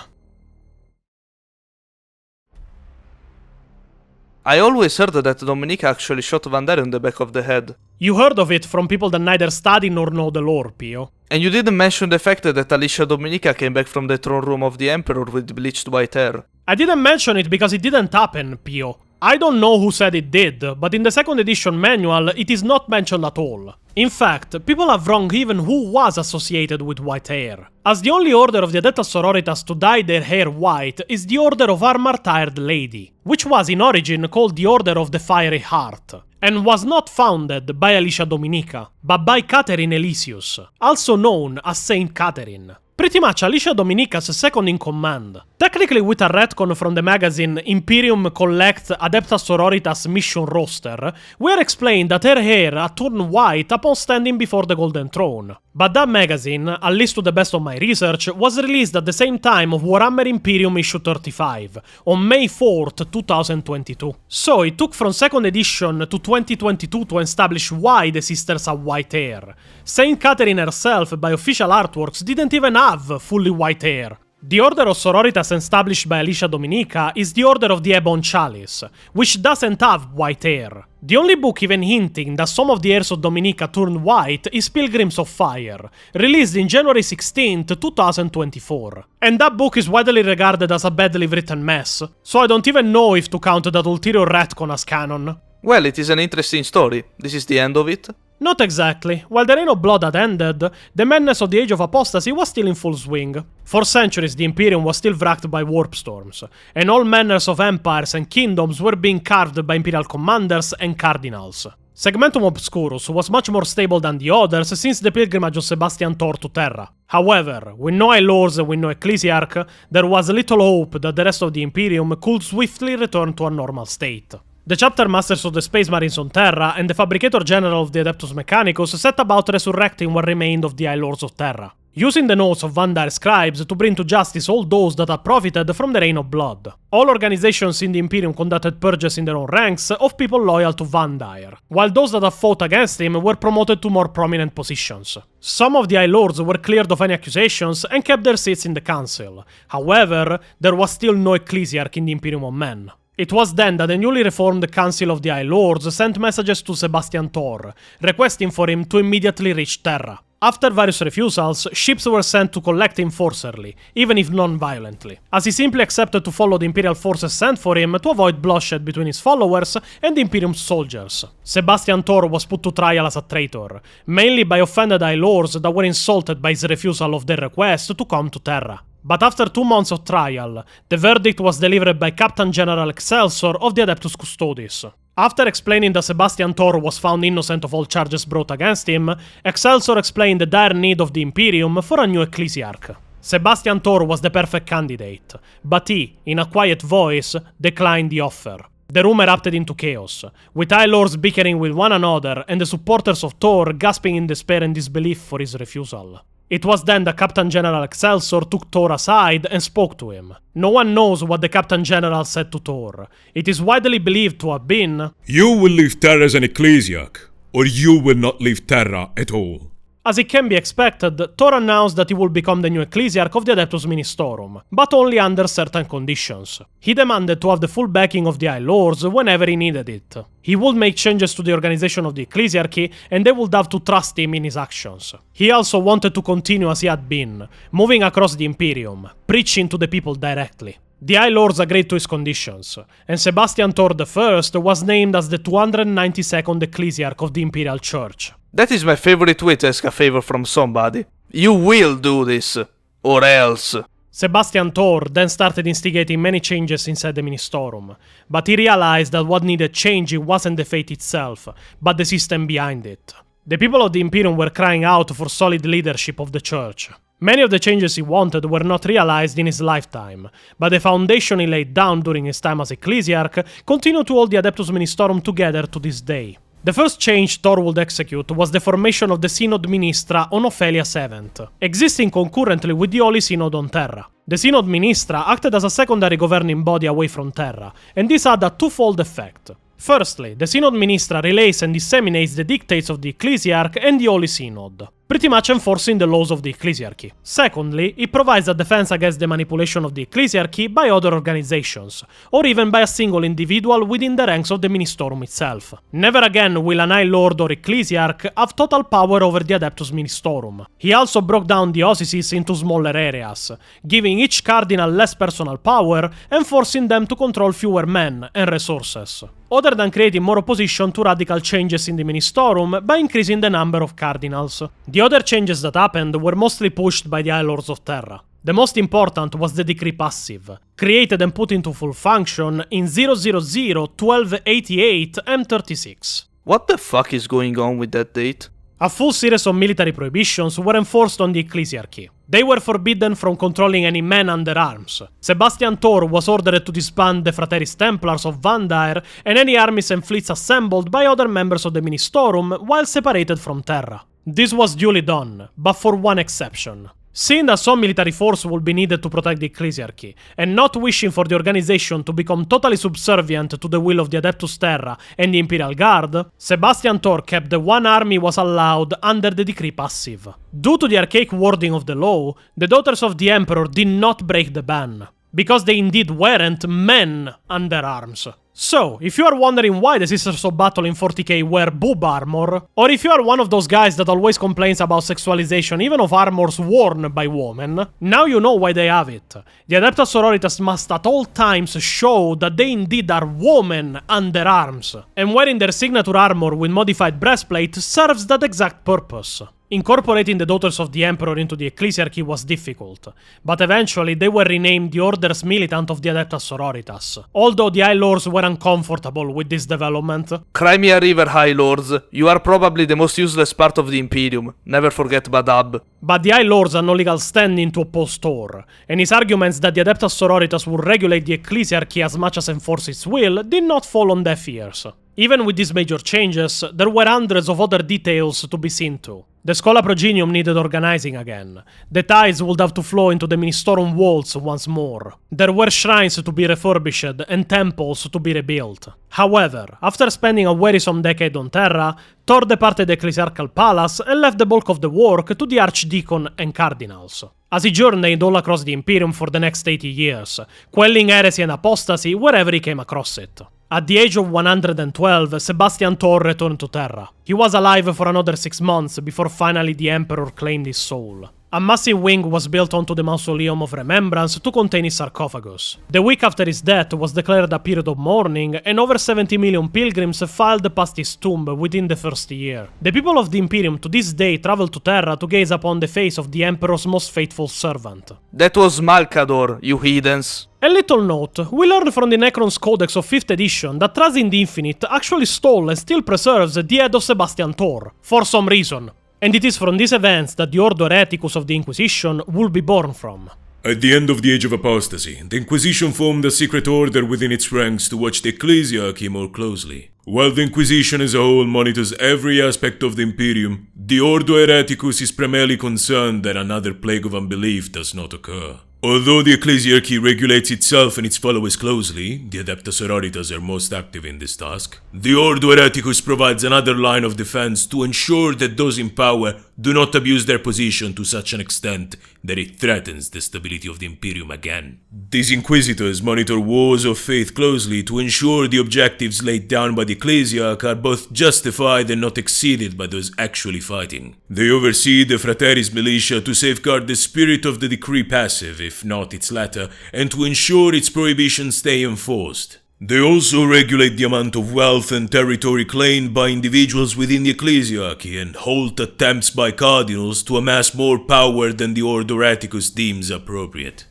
I always heard that Dominica actually shot Vandire in the back of the head. You heard of it from people that neither study nor know the lore, Pio. And you didn't mention the fact that Alicia Dominica came back from the throne room of the Emperor with bleached white hair. I didn't mention it because it didn't happen, Pio. I don't know who said it did, but in the second edition manual, it is not mentioned at all. In fact, people have wrong even who was associated with white hair, as the only order of the Adeptus Sororitas to dye their hair white is the Order of our Martyred Lady, which was in origin called the Order of the Fiery Heart, and was not founded by Alicia Dominica, but by Catherine Elisius, also known as Saint Catherine. Pretty much Alicia Dominica's second in command. Technically with a retcon from the magazine Imperium Collect Adeptus Sororitas Mission Roster, we are explained that her hair had turned white upon standing before the Golden Throne. But that magazine, at least to the best of my research, was released at the same time of Warhammer Imperium issue 35, on May 4th, 2022. So it took from 2nd edition to 2022 to establish why the sisters have white hair. Saint Catherine herself, by official artworks, didn't even have fully white hair. The Order of Sororitas established by Alicia Dominica is the Order of the Ebon Chalice, which doesn't have white hair. The only book even hinting that some of the heirs of Dominica turned white is Pilgrims of Fire, released in January 16, 2024. And that book is widely regarded as a badly written mess, so I don't even know if to count that ulterior retcon as canon. Well, it is an interesting story. This is the end of it? Not exactly. While the Reign of Blood had ended, the madness of the Age of Apostasy was still in full swing. For centuries, the Imperium was still wracked by warp storms, and all manners of empires and kingdoms were being carved by Imperial commanders and Cardinals. Segmentum Obscurus was much more stable than the others since the pilgrimage of Sebastian Thor to Terra. However, with no High Lords and with no Ecclesiarch, there was little hope that the rest of the Imperium could swiftly return to a normal state. The chapter masters of the Space Marines on Terra and the Fabricator General of the Adeptus Mechanicus set about resurrecting what remained of the High Lords of Terra, using the notes of Vandire's scribes to bring to justice all those that had profited from the Reign of Blood. All organizations in the Imperium conducted purges in their own ranks of people loyal to Vandire, while those that had fought against him were promoted to more prominent positions. Some of the High Lords were cleared of any accusations and kept their seats in the Council. However, there was still no Ecclesiarch in the Imperium of Men. It was then that the newly reformed Council of the High Lords sent messages to Sebastian Thor, requesting for him to immediately reach Terra. After various refusals, ships were sent to collect him forcibly, even if non-violently, as he simply accepted to follow the Imperial forces sent for him to avoid bloodshed between his followers and the Imperium's soldiers. Sebastian Thor was put to trial as a traitor, mainly by offended High Lords that were insulted by his refusal of their request to come to Terra. But after 2 months of trial, the verdict was delivered by Captain General Excelsior of the Adeptus Custodes. After explaining that Sebastian Thor was found innocent of all charges brought against him, Excelsior explained the dire need of the Imperium for a new Ecclesiarch. Sebastian Thor was the perfect candidate, but he, in a quiet voice, declined the offer. The room erupted into chaos, with High Lords bickering with one another and the supporters of Thor gasping in despair and disbelief for his refusal. It was then that Captain General Excelsior took Thor aside and spoke to him. No one knows what the Captain General said to Thor. It is widely believed to have been, "You will leave Terra as an Ecclesiarch, or you will not leave Terra at all." As it can be expected, Thor announced that he would become the new Ecclesiarch of the Adeptus Munitorum, but only under certain conditions. He demanded to have the full backing of the High Lords whenever he needed it. He would make changes to the organization of the Ecclesiarchy, and they would have to trust him in his actions. He also wanted to continue as he had been, moving across the Imperium, preaching to the people directly. The High Lords agreed to his conditions, and Sebastian Thor I was named as the 292nd Ecclesiarch of the Imperial Church. That is my favorite way to ask a favor from somebody. You will do this, or else. Sebastian Thor then started instigating many changes inside the Munitorum, but he realized that what needed changing wasn't the fate itself, but the system behind it. The people of the Imperium were crying out for solid leadership of the Church. Many of the changes he wanted were not realized in his lifetime, but the foundation he laid down during his time as Ecclesiarch continued to hold the Adeptus Munitorum together to this day. The first change Thor would execute was the formation of the Synod Ministra on Ophelia VII, existing concurrently with the Holy Synod on Terra. The Synod Ministra acted as a secondary governing body away from Terra, and this had a twofold effect. Firstly, the Synod Ministra relays and disseminates the dictates of the Ecclesiarch and the Holy Synod, pretty much enforcing the laws of the Ecclesiarchy. Secondly, it provides a defense against the manipulation of the Ecclesiarchy by other organizations, or even by a single individual within the ranks of the Munitorum itself. Never again will an High Lord or Ecclesiarch have total power over the Adeptus Munitorum. He also broke down dioceses into smaller areas, giving each cardinal less personal power and forcing them to control fewer men and resources, other than creating more opposition to radical changes in the Munitorum by increasing the number of cardinals. The other changes that happened were mostly pushed by the High Lords of Terra. The most important was the Decree Passive, created and put into full function in 000-1288 M36. What the fuck is going on with that date? A full series of military prohibitions were enforced on the Ecclesiarchy. They were forbidden from controlling any men under arms. Sebastian Thor was ordered to disband the Frateris Templars of Vandire and any armies and fleets assembled by other members of the Munitorum while separated from Terra. This was duly done, but for one exception. Seeing that some military force would be needed to protect the Ecclesiarchy, and not wishing for the organization to become totally subservient to the will of the Adeptus Terra and the Imperial Guard, Sebastian Thor kept the one army was allowed under the Decree Passive. Due to the archaic wording of the law, the Daughters of the Emperor did not break the ban, because they indeed weren't men under arms. So, if you are wondering why the Sisters of Battle in 40k wear boob armor, or if you are one of those guys that always complains about sexualization even of armors worn by women, now you know why they have it. The Adeptus Sororitas must at all times show that they indeed are women under arms, and wearing their signature armor with modified breastplate serves that exact purpose. Incorporating the Daughters of the Emperor into the Ecclesiarchy was difficult, but eventually they were renamed the Orders Militant of the Adeptus Sororitas, although the High Lords were uncomfortable with this development. Crimea River High Lords, you are probably the most useless part of the Imperium, never forget Badab. But the High Lords had no legal standing to oppose Thor, and his arguments that the Adeptus Sororitas would regulate the Ecclesiarchy as much as enforce its will did not fall on deaf ears. Even with these major changes, there were hundreds of other details to be seen to. The Schola Progenium needed organizing again. The tides would have to flow into the Munitorum walls once more. There were shrines to be refurbished and temples to be rebuilt. However, after spending a wearisome decade on Terra, Thor departed the Ecclesiarchal Palace and left the bulk of the work to the Archdeacon and Cardinals, as he journeyed all across the Imperium for the next 80 years, quelling heresy and apostasy wherever he came across it. At the age of 112, Sebastian Thor returned to Terra. He was alive for another 6 months before finally the Emperor claimed his soul. A massive wing was built onto the Mausoleum of Remembrance to contain his sarcophagus. The week after his death was declared a period of mourning, and over 70 million pilgrims filed past his tomb within the first year. The people of the Imperium to this day travel to Terra to gaze upon the face of the Emperor's most faithful servant. That was Malcador, you heathens. A little note, we learned from the Necron's Codex of 5th edition that Tras in the Infinite actually stole and still preserves the head of Sebastian Thor, for some reason. And it is from these events that the Ordo Hereticus of the Inquisition will be born from. At the end of the Age of Apostasy, the Inquisition formed a secret order within its ranks to watch the Ecclesiarchy more closely. While the Inquisition as a whole monitors every aspect of the Imperium, the Ordo Hereticus is primarily concerned that another plague of unbelief does not occur. Although the Ecclesiarchy regulates itself and its followers closely, the Adeptus Sororitas are most active in this task. The Ordo Hereticus provides another line of defense to ensure that those in power do not abuse their position to such an extent that it threatens the stability of the Imperium again. These Inquisitors monitor wars of faith closely to ensure the objectives laid down by the Ecclesiarch are both justified and not exceeded by those actually fighting. They oversee the Frateris militia to safeguard the spirit of the decree passive, if not its latter, and to ensure its prohibitions stay enforced. They also regulate the amount of wealth and territory claimed by individuals within the ecclesiarchy and halt attempts by cardinals to amass more power than the Ordo Hereticus deems appropriate.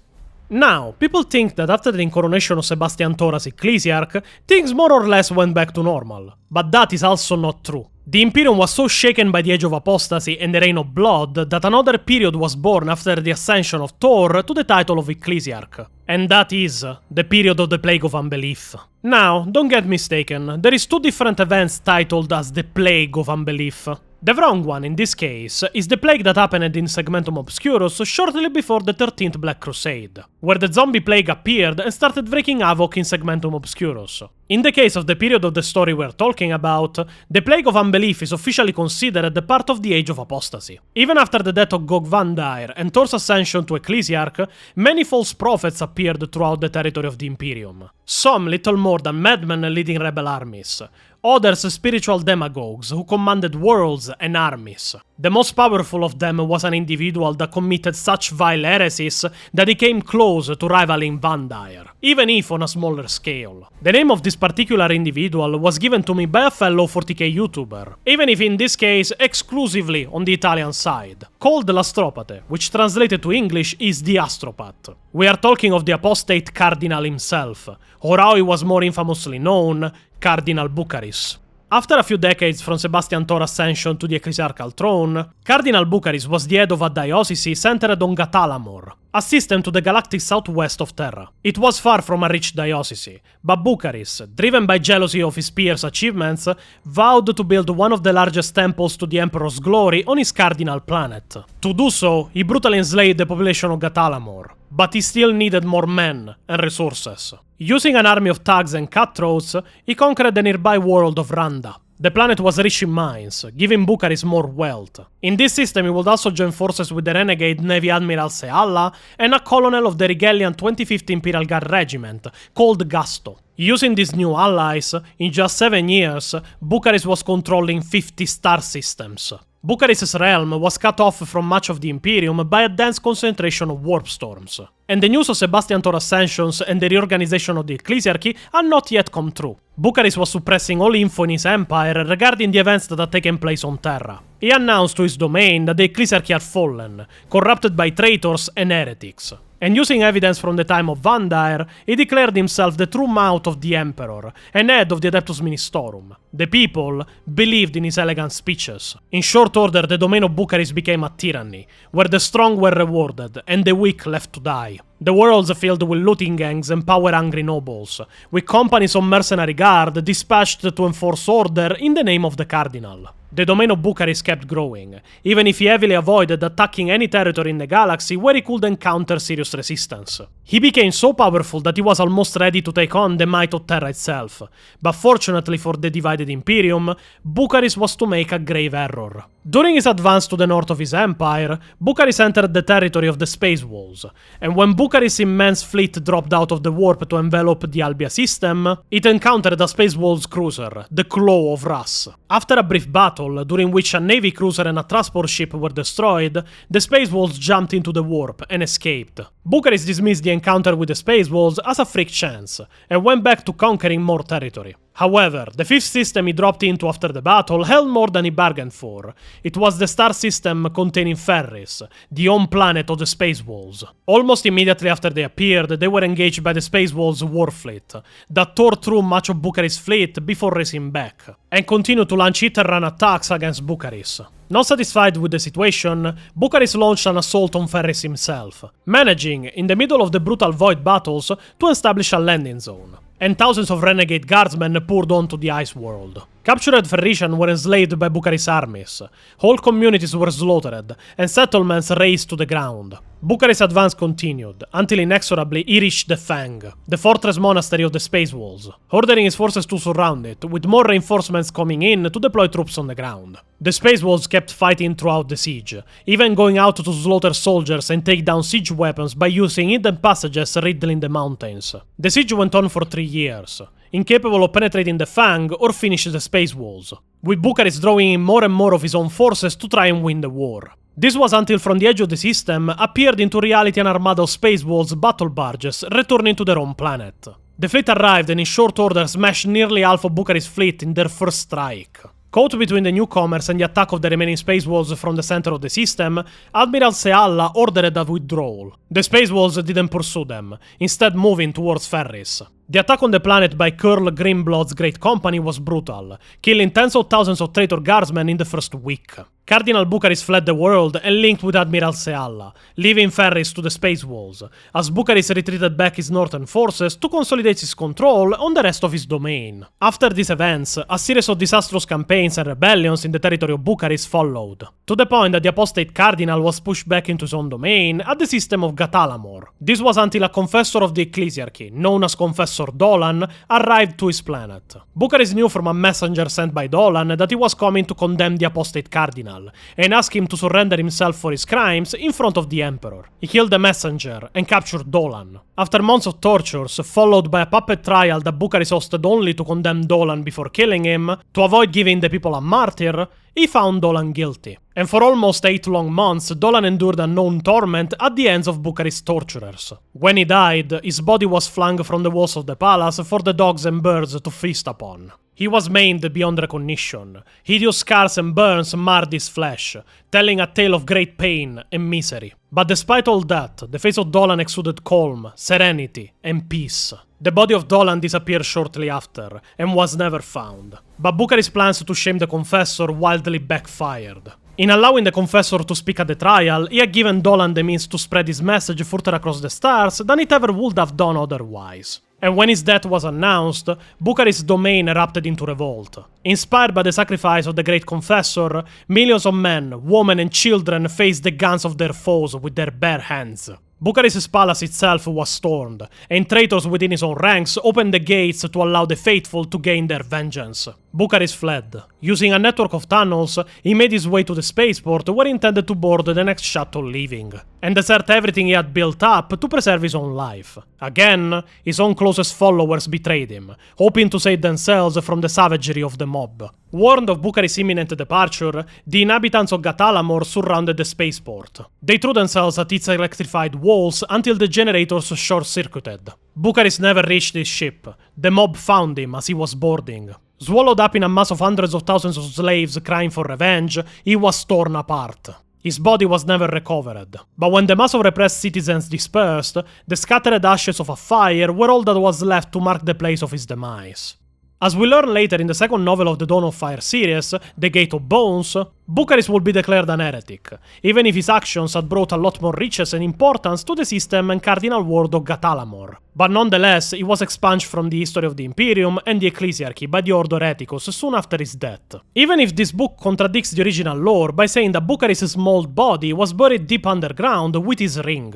Now, people think that after the incoronation of Sebastian Tor as Ecclesiarch, things more or less went back to normal. But that is also not true. The Imperium was so shaken by the age of apostasy and the reign of blood that another period was born after the ascension of Thor to the title of Ecclesiarch. And that is the period of the Plague of Unbelief. Now, don't get mistaken, there is two different events titled as the Plague of Unbelief. The wrong one in this case is the plague that happened in Segmentum Obscurus shortly before the 13th Black Crusade, where the zombie plague appeared and started wreaking havoc in Segmentum Obscurus. In the case of the period of the story we're talking about, the Plague of Unbelief is officially considered a part of the Age of Apostasy. Even after the death of Goge Vandire and Thor's ascension to Ecclesiarch, many false prophets appeared throughout the territory of the Imperium. Some little more than madmen leading rebel armies, others spiritual demagogues who commanded worlds and armies. The most powerful of them was an individual that committed such vile heresies that he came close to rivaling Vandire, even if on a smaller scale. The name of this particular individual was given to me by a fellow 40k YouTuber, even if in this case exclusively on the Italian side, called L'Astropate, which translated to English is the Astropath. We are talking of the apostate Cardinal himself, or how he was more infamously known, Cardinal Bucharis. After a few decades from Sebastian Thor's ascension to the ecclesiarchal throne, Cardinal Bucharis was the head of a diocese centered on Gatalamor, a system to the galactic southwest of Terra. It was far from a rich diocese, but Bucharis, driven by jealousy of his peers' achievements, vowed to build one of the largest temples to the Emperor's glory on his cardinal planet. To do so, he brutally enslaved the population of Gatalamor, but he still needed more men and resources. Using an army of thugs and cutthroats, he conquered the nearby world of Randa. The planet was rich in mines, giving Bucharis more wealth. In this system he would also join forces with the renegade Navy Admiral Sealla and a colonel of the Rigelian 25th Imperial Guard Regiment, called Gasto. Using these new allies, in just 7 years, Bucharis was controlling 50 star systems. Bucharis' realm was cut off from much of the Imperium by a dense concentration of warp storms. And the news of Sebastian Thor's ascensions and the reorganization of the ecclesiarchy had not yet come true. Bucharis was suppressing all info in his empire regarding the events that had taken place on Terra. He announced to his domain that the ecclesiarchy had fallen, corrupted by traitors and heretics. And using evidence from the time of Vandire, he declared himself the true mouth of the Emperor and head of the Adeptus Ministorum. The people believed in his elegant speeches. In short order, the domain of Bucharis became a tyranny, where the strong were rewarded and the weak left to die. The worlds filled with looting gangs and power-hungry nobles, with companies of mercenary guard dispatched to enforce order in the name of the Cardinal. The domain of Bucharis kept growing, even if he heavily avoided attacking any territory in the galaxy where he could encounter serious resistance. He became so powerful that he was almost ready to take on the might of Terra itself, but fortunately for the divided Imperium, Bucharis was to make a grave error. During his advance to the north of his empire, Bucharis entered the territory of the Space Walls, and when Bucharis' immense fleet dropped out of the warp to envelop the Albia system, it encountered a Space Walls cruiser, the Claw of Ras. After a brief battle, during which a navy cruiser and a transport ship were destroyed, the Space Walls jumped into the warp and escaped. Bucharis dismissed the encounter with the Space Walls as a freak chance, and went back to conquering more territory. However, the fifth system he dropped into after the battle held more than he bargained for. It was the star system containing Ferris, the home planet of the Space Walls. Almost immediately after they appeared, they were engaged by the Space Walls war fleet, that tore through much of Bucharis' fleet before racing back, and continued to launch hit-and-run attacks against Bucharis. Not satisfied with the situation, Bucharis launched an assault on Ferris himself, managing, in the middle of the brutal void battles, to establish a landing zone. And thousands of renegade guardsmen poured onto the ice world. Captured Ferrician were enslaved by Bucharis' armies, whole communities were slaughtered, and settlements razed to the ground. Bucharis' advance continued, until inexorably he reached the Fang, the fortress monastery of the Space Walls, ordering his forces to surround it, with more reinforcements coming in to deploy troops on the ground. The Space Walls kept fighting throughout the siege, even going out to slaughter soldiers and take down siege weapons by using hidden passages riddling the mountains. The siege went on for 3 years, incapable of penetrating the Fang or finish the Space Walls, with Bucharis drawing in more and more of his own forces to try and win the war. This was until from the edge of the system appeared into reality an armada of Space Walls battle barges returning to their own planet. The fleet arrived and in short order smashed nearly half of Bucharis' fleet in their first strike. Caught between the newcomers and the attack of the remaining Space Walls from the center of the system, Admiral Sealla ordered a withdrawal. The Space Walls didn't pursue them, instead moving towards Ferris. The attack on the planet by Curl Grimeblood's Great Company was brutal, killing tens of thousands of traitor guardsmen in the first week. Cardinal Bucharis fled the world and linked with Admiral Sealla, leaving Ferris to the Space Walls, as Bucharis retreated back his northern forces to consolidate his control on the rest of his domain. After these events, a series of disastrous campaigns and rebellions in the territory of Bucharis followed, to the point that the apostate Cardinal was pushed back into his own domain at the system of Gatalamor. This was until a confessor of the Ecclesiarchy, known as Confessor Dolan, arrived to his planet. Bucharis knew from a messenger sent by Dolan that he was coming to condemn the apostate Cardinal, and asked him to surrender himself for his crimes in front of the Emperor. He killed the messenger and captured Dolan. After months of tortures, followed by a puppet trial that Bucharis hosted only to condemn Dolan before killing him, to avoid giving the people a martyr, he found Dolan guilty. And for almost 8 long months, Dolan endured unknown torment at the hands of Bucharis' torturers. When he died, his body was flung from the walls of the palace for the dogs and birds to feast upon. He was maimed beyond recognition. Hideous scars and burns marred his flesh, telling a tale of great pain and misery. But despite all that, the face of Dolan exuded calm, serenity, and peace. The body of Dolan disappeared shortly after, and was never found. But Bucharis' plans to shame the confessor wildly backfired. In allowing the confessor to speak at the trial, he had given Dolan the means to spread his message further across the stars than it ever would have done otherwise. And when his death was announced, Bucharis' domain erupted into revolt. Inspired by the sacrifice of the great confessor, millions of men, women and children faced the guns of their foes with their bare hands. Bucharis' palace itself was stormed, and traitors within his own ranks opened the gates to allow the faithful to gain their vengeance. Bucharis fled. Using a network of tunnels, he made his way to the spaceport where he intended to board the next shuttle leaving, and desert everything he had built up to preserve his own life. Again, his own closest followers betrayed him, hoping to save themselves from the savagery of the mob. Warned of Bucharis' imminent departure, the inhabitants of Gatalamor surrounded the spaceport. They threw themselves at its electrified walls until the generators short-circuited. Bucharis never reached his ship. The mob found him as he was boarding. Swallowed up in a mass of hundreds of thousands of slaves crying for revenge, he was torn apart. His body was never recovered. But when the mass of repressed citizens dispersed, the scattered ashes of a fire were all that was left to mark the place of his demise. As we learn later in the second novel of the Dawn of Fire series, The Gate of Bones, Bucharis will be declared an heretic, even if his actions had brought a lot more riches and importance to the system and cardinal world of Gatalamor. But nonetheless, he was expunged from the history of the Imperium and the Ecclesiarchy by the Ordo Hereticus soon after his death. Even if this book contradicts the original lore by saying that Bucharis' mauled body was buried deep underground with his ring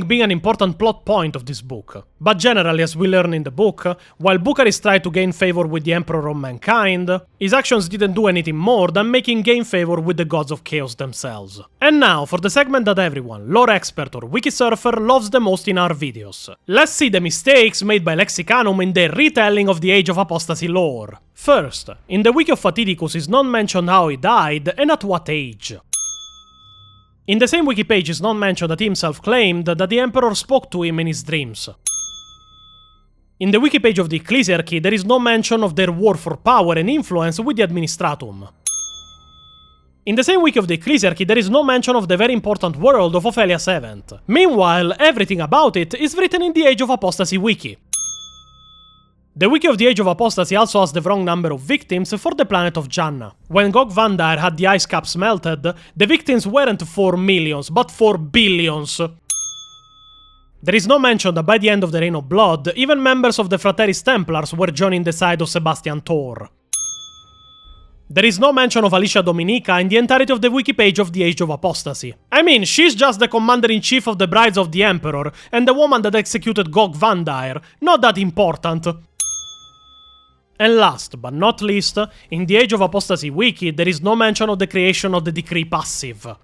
being an important plot point of this book. But generally, as we learn in the book, while Bucharis tried to gain favor with the Emperor of Mankind, his actions didn't do anything more than making gain favor with the gods of chaos themselves. And now, for the segment that everyone, lore expert or wiki surfer, loves the most in our videos. Let's see the mistakes made by Lexicanum in their retelling of the Age of Apostasy lore. First, in the Wiki of Fatidicus is not mentioned how he died and at what age. In the same wiki page is not mentioned that he himself claimed that the Emperor spoke to him in his dreams. In the wiki page of the Ecclesiarchy there is no mention of their war for power and influence with the Administratum. In the same wiki of the Ecclesiarchy there is no mention of the very important world of Ophelia's event. Meanwhile, everything about it is written in the Age of Apostasy wiki. The wiki of the Age of Apostasy also has the wrong number of victims for the planet of Janna. When Goge Vandire had the ice caps melted, the victims weren't 4 millions, but 4 billions. There is no mention that by the end of the Reign of Blood, even members of the Frateris Templars were joining the side of Sebastian Thor. There is no mention of Alicia Dominica in the entirety of the wiki page of the Age of Apostasy. I mean, she's just the commander-in-chief of the Brides of the Emperor, and the woman that executed Goge Vandire, not that important. And last but not least, in the Age of Apostasy wiki, there is no mention of the creation of the Decree passive.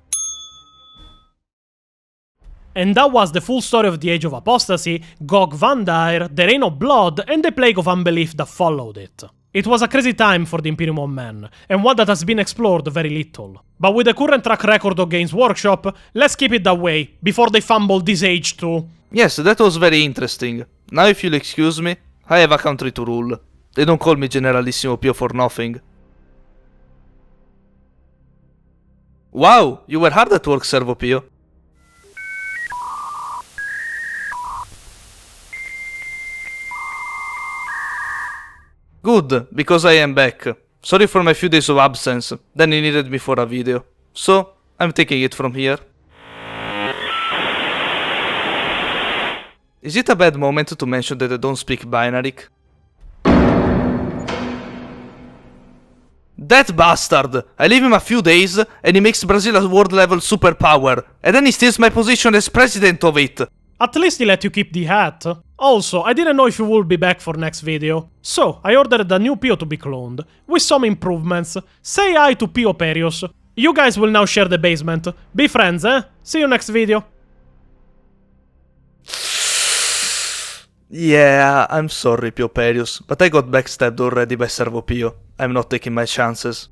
And that was the full story of the Age of Apostasy, Goge Vandire, the Reign of Blood, and the Plague of Unbelief that followed it. It was a crazy time for the Imperium of Men, and one that has been explored very little. But with the current track record of Games Workshop, let's keep it that way, before they fumble this age too. Yes, that was very interesting. Now if you'll excuse me, I have a country to rule. They don't call me Generalissimo Pio for nothing. Wow, you were hard at work, Servo Pio. Good, because I am back. Sorry for my few days of absence, then he needed me for a video. So, I'm taking it from here. Is it a bad moment to mention that I don't speak binary? That bastard! I leave him a few days and he makes Brazil a world level superpower, and then he steals my position as president of it! At least he let you keep the hat. Also, I didn't know if you would be back for next video. So, I ordered a new Pio to be cloned, with some improvements. Say hi to Pio Perios. You guys will now share the basement. Be friends, eh? See you next video. Yeah, I'm sorry Pio Perios, but I got backstabbed already by Servo Pio. I'm not taking my chances.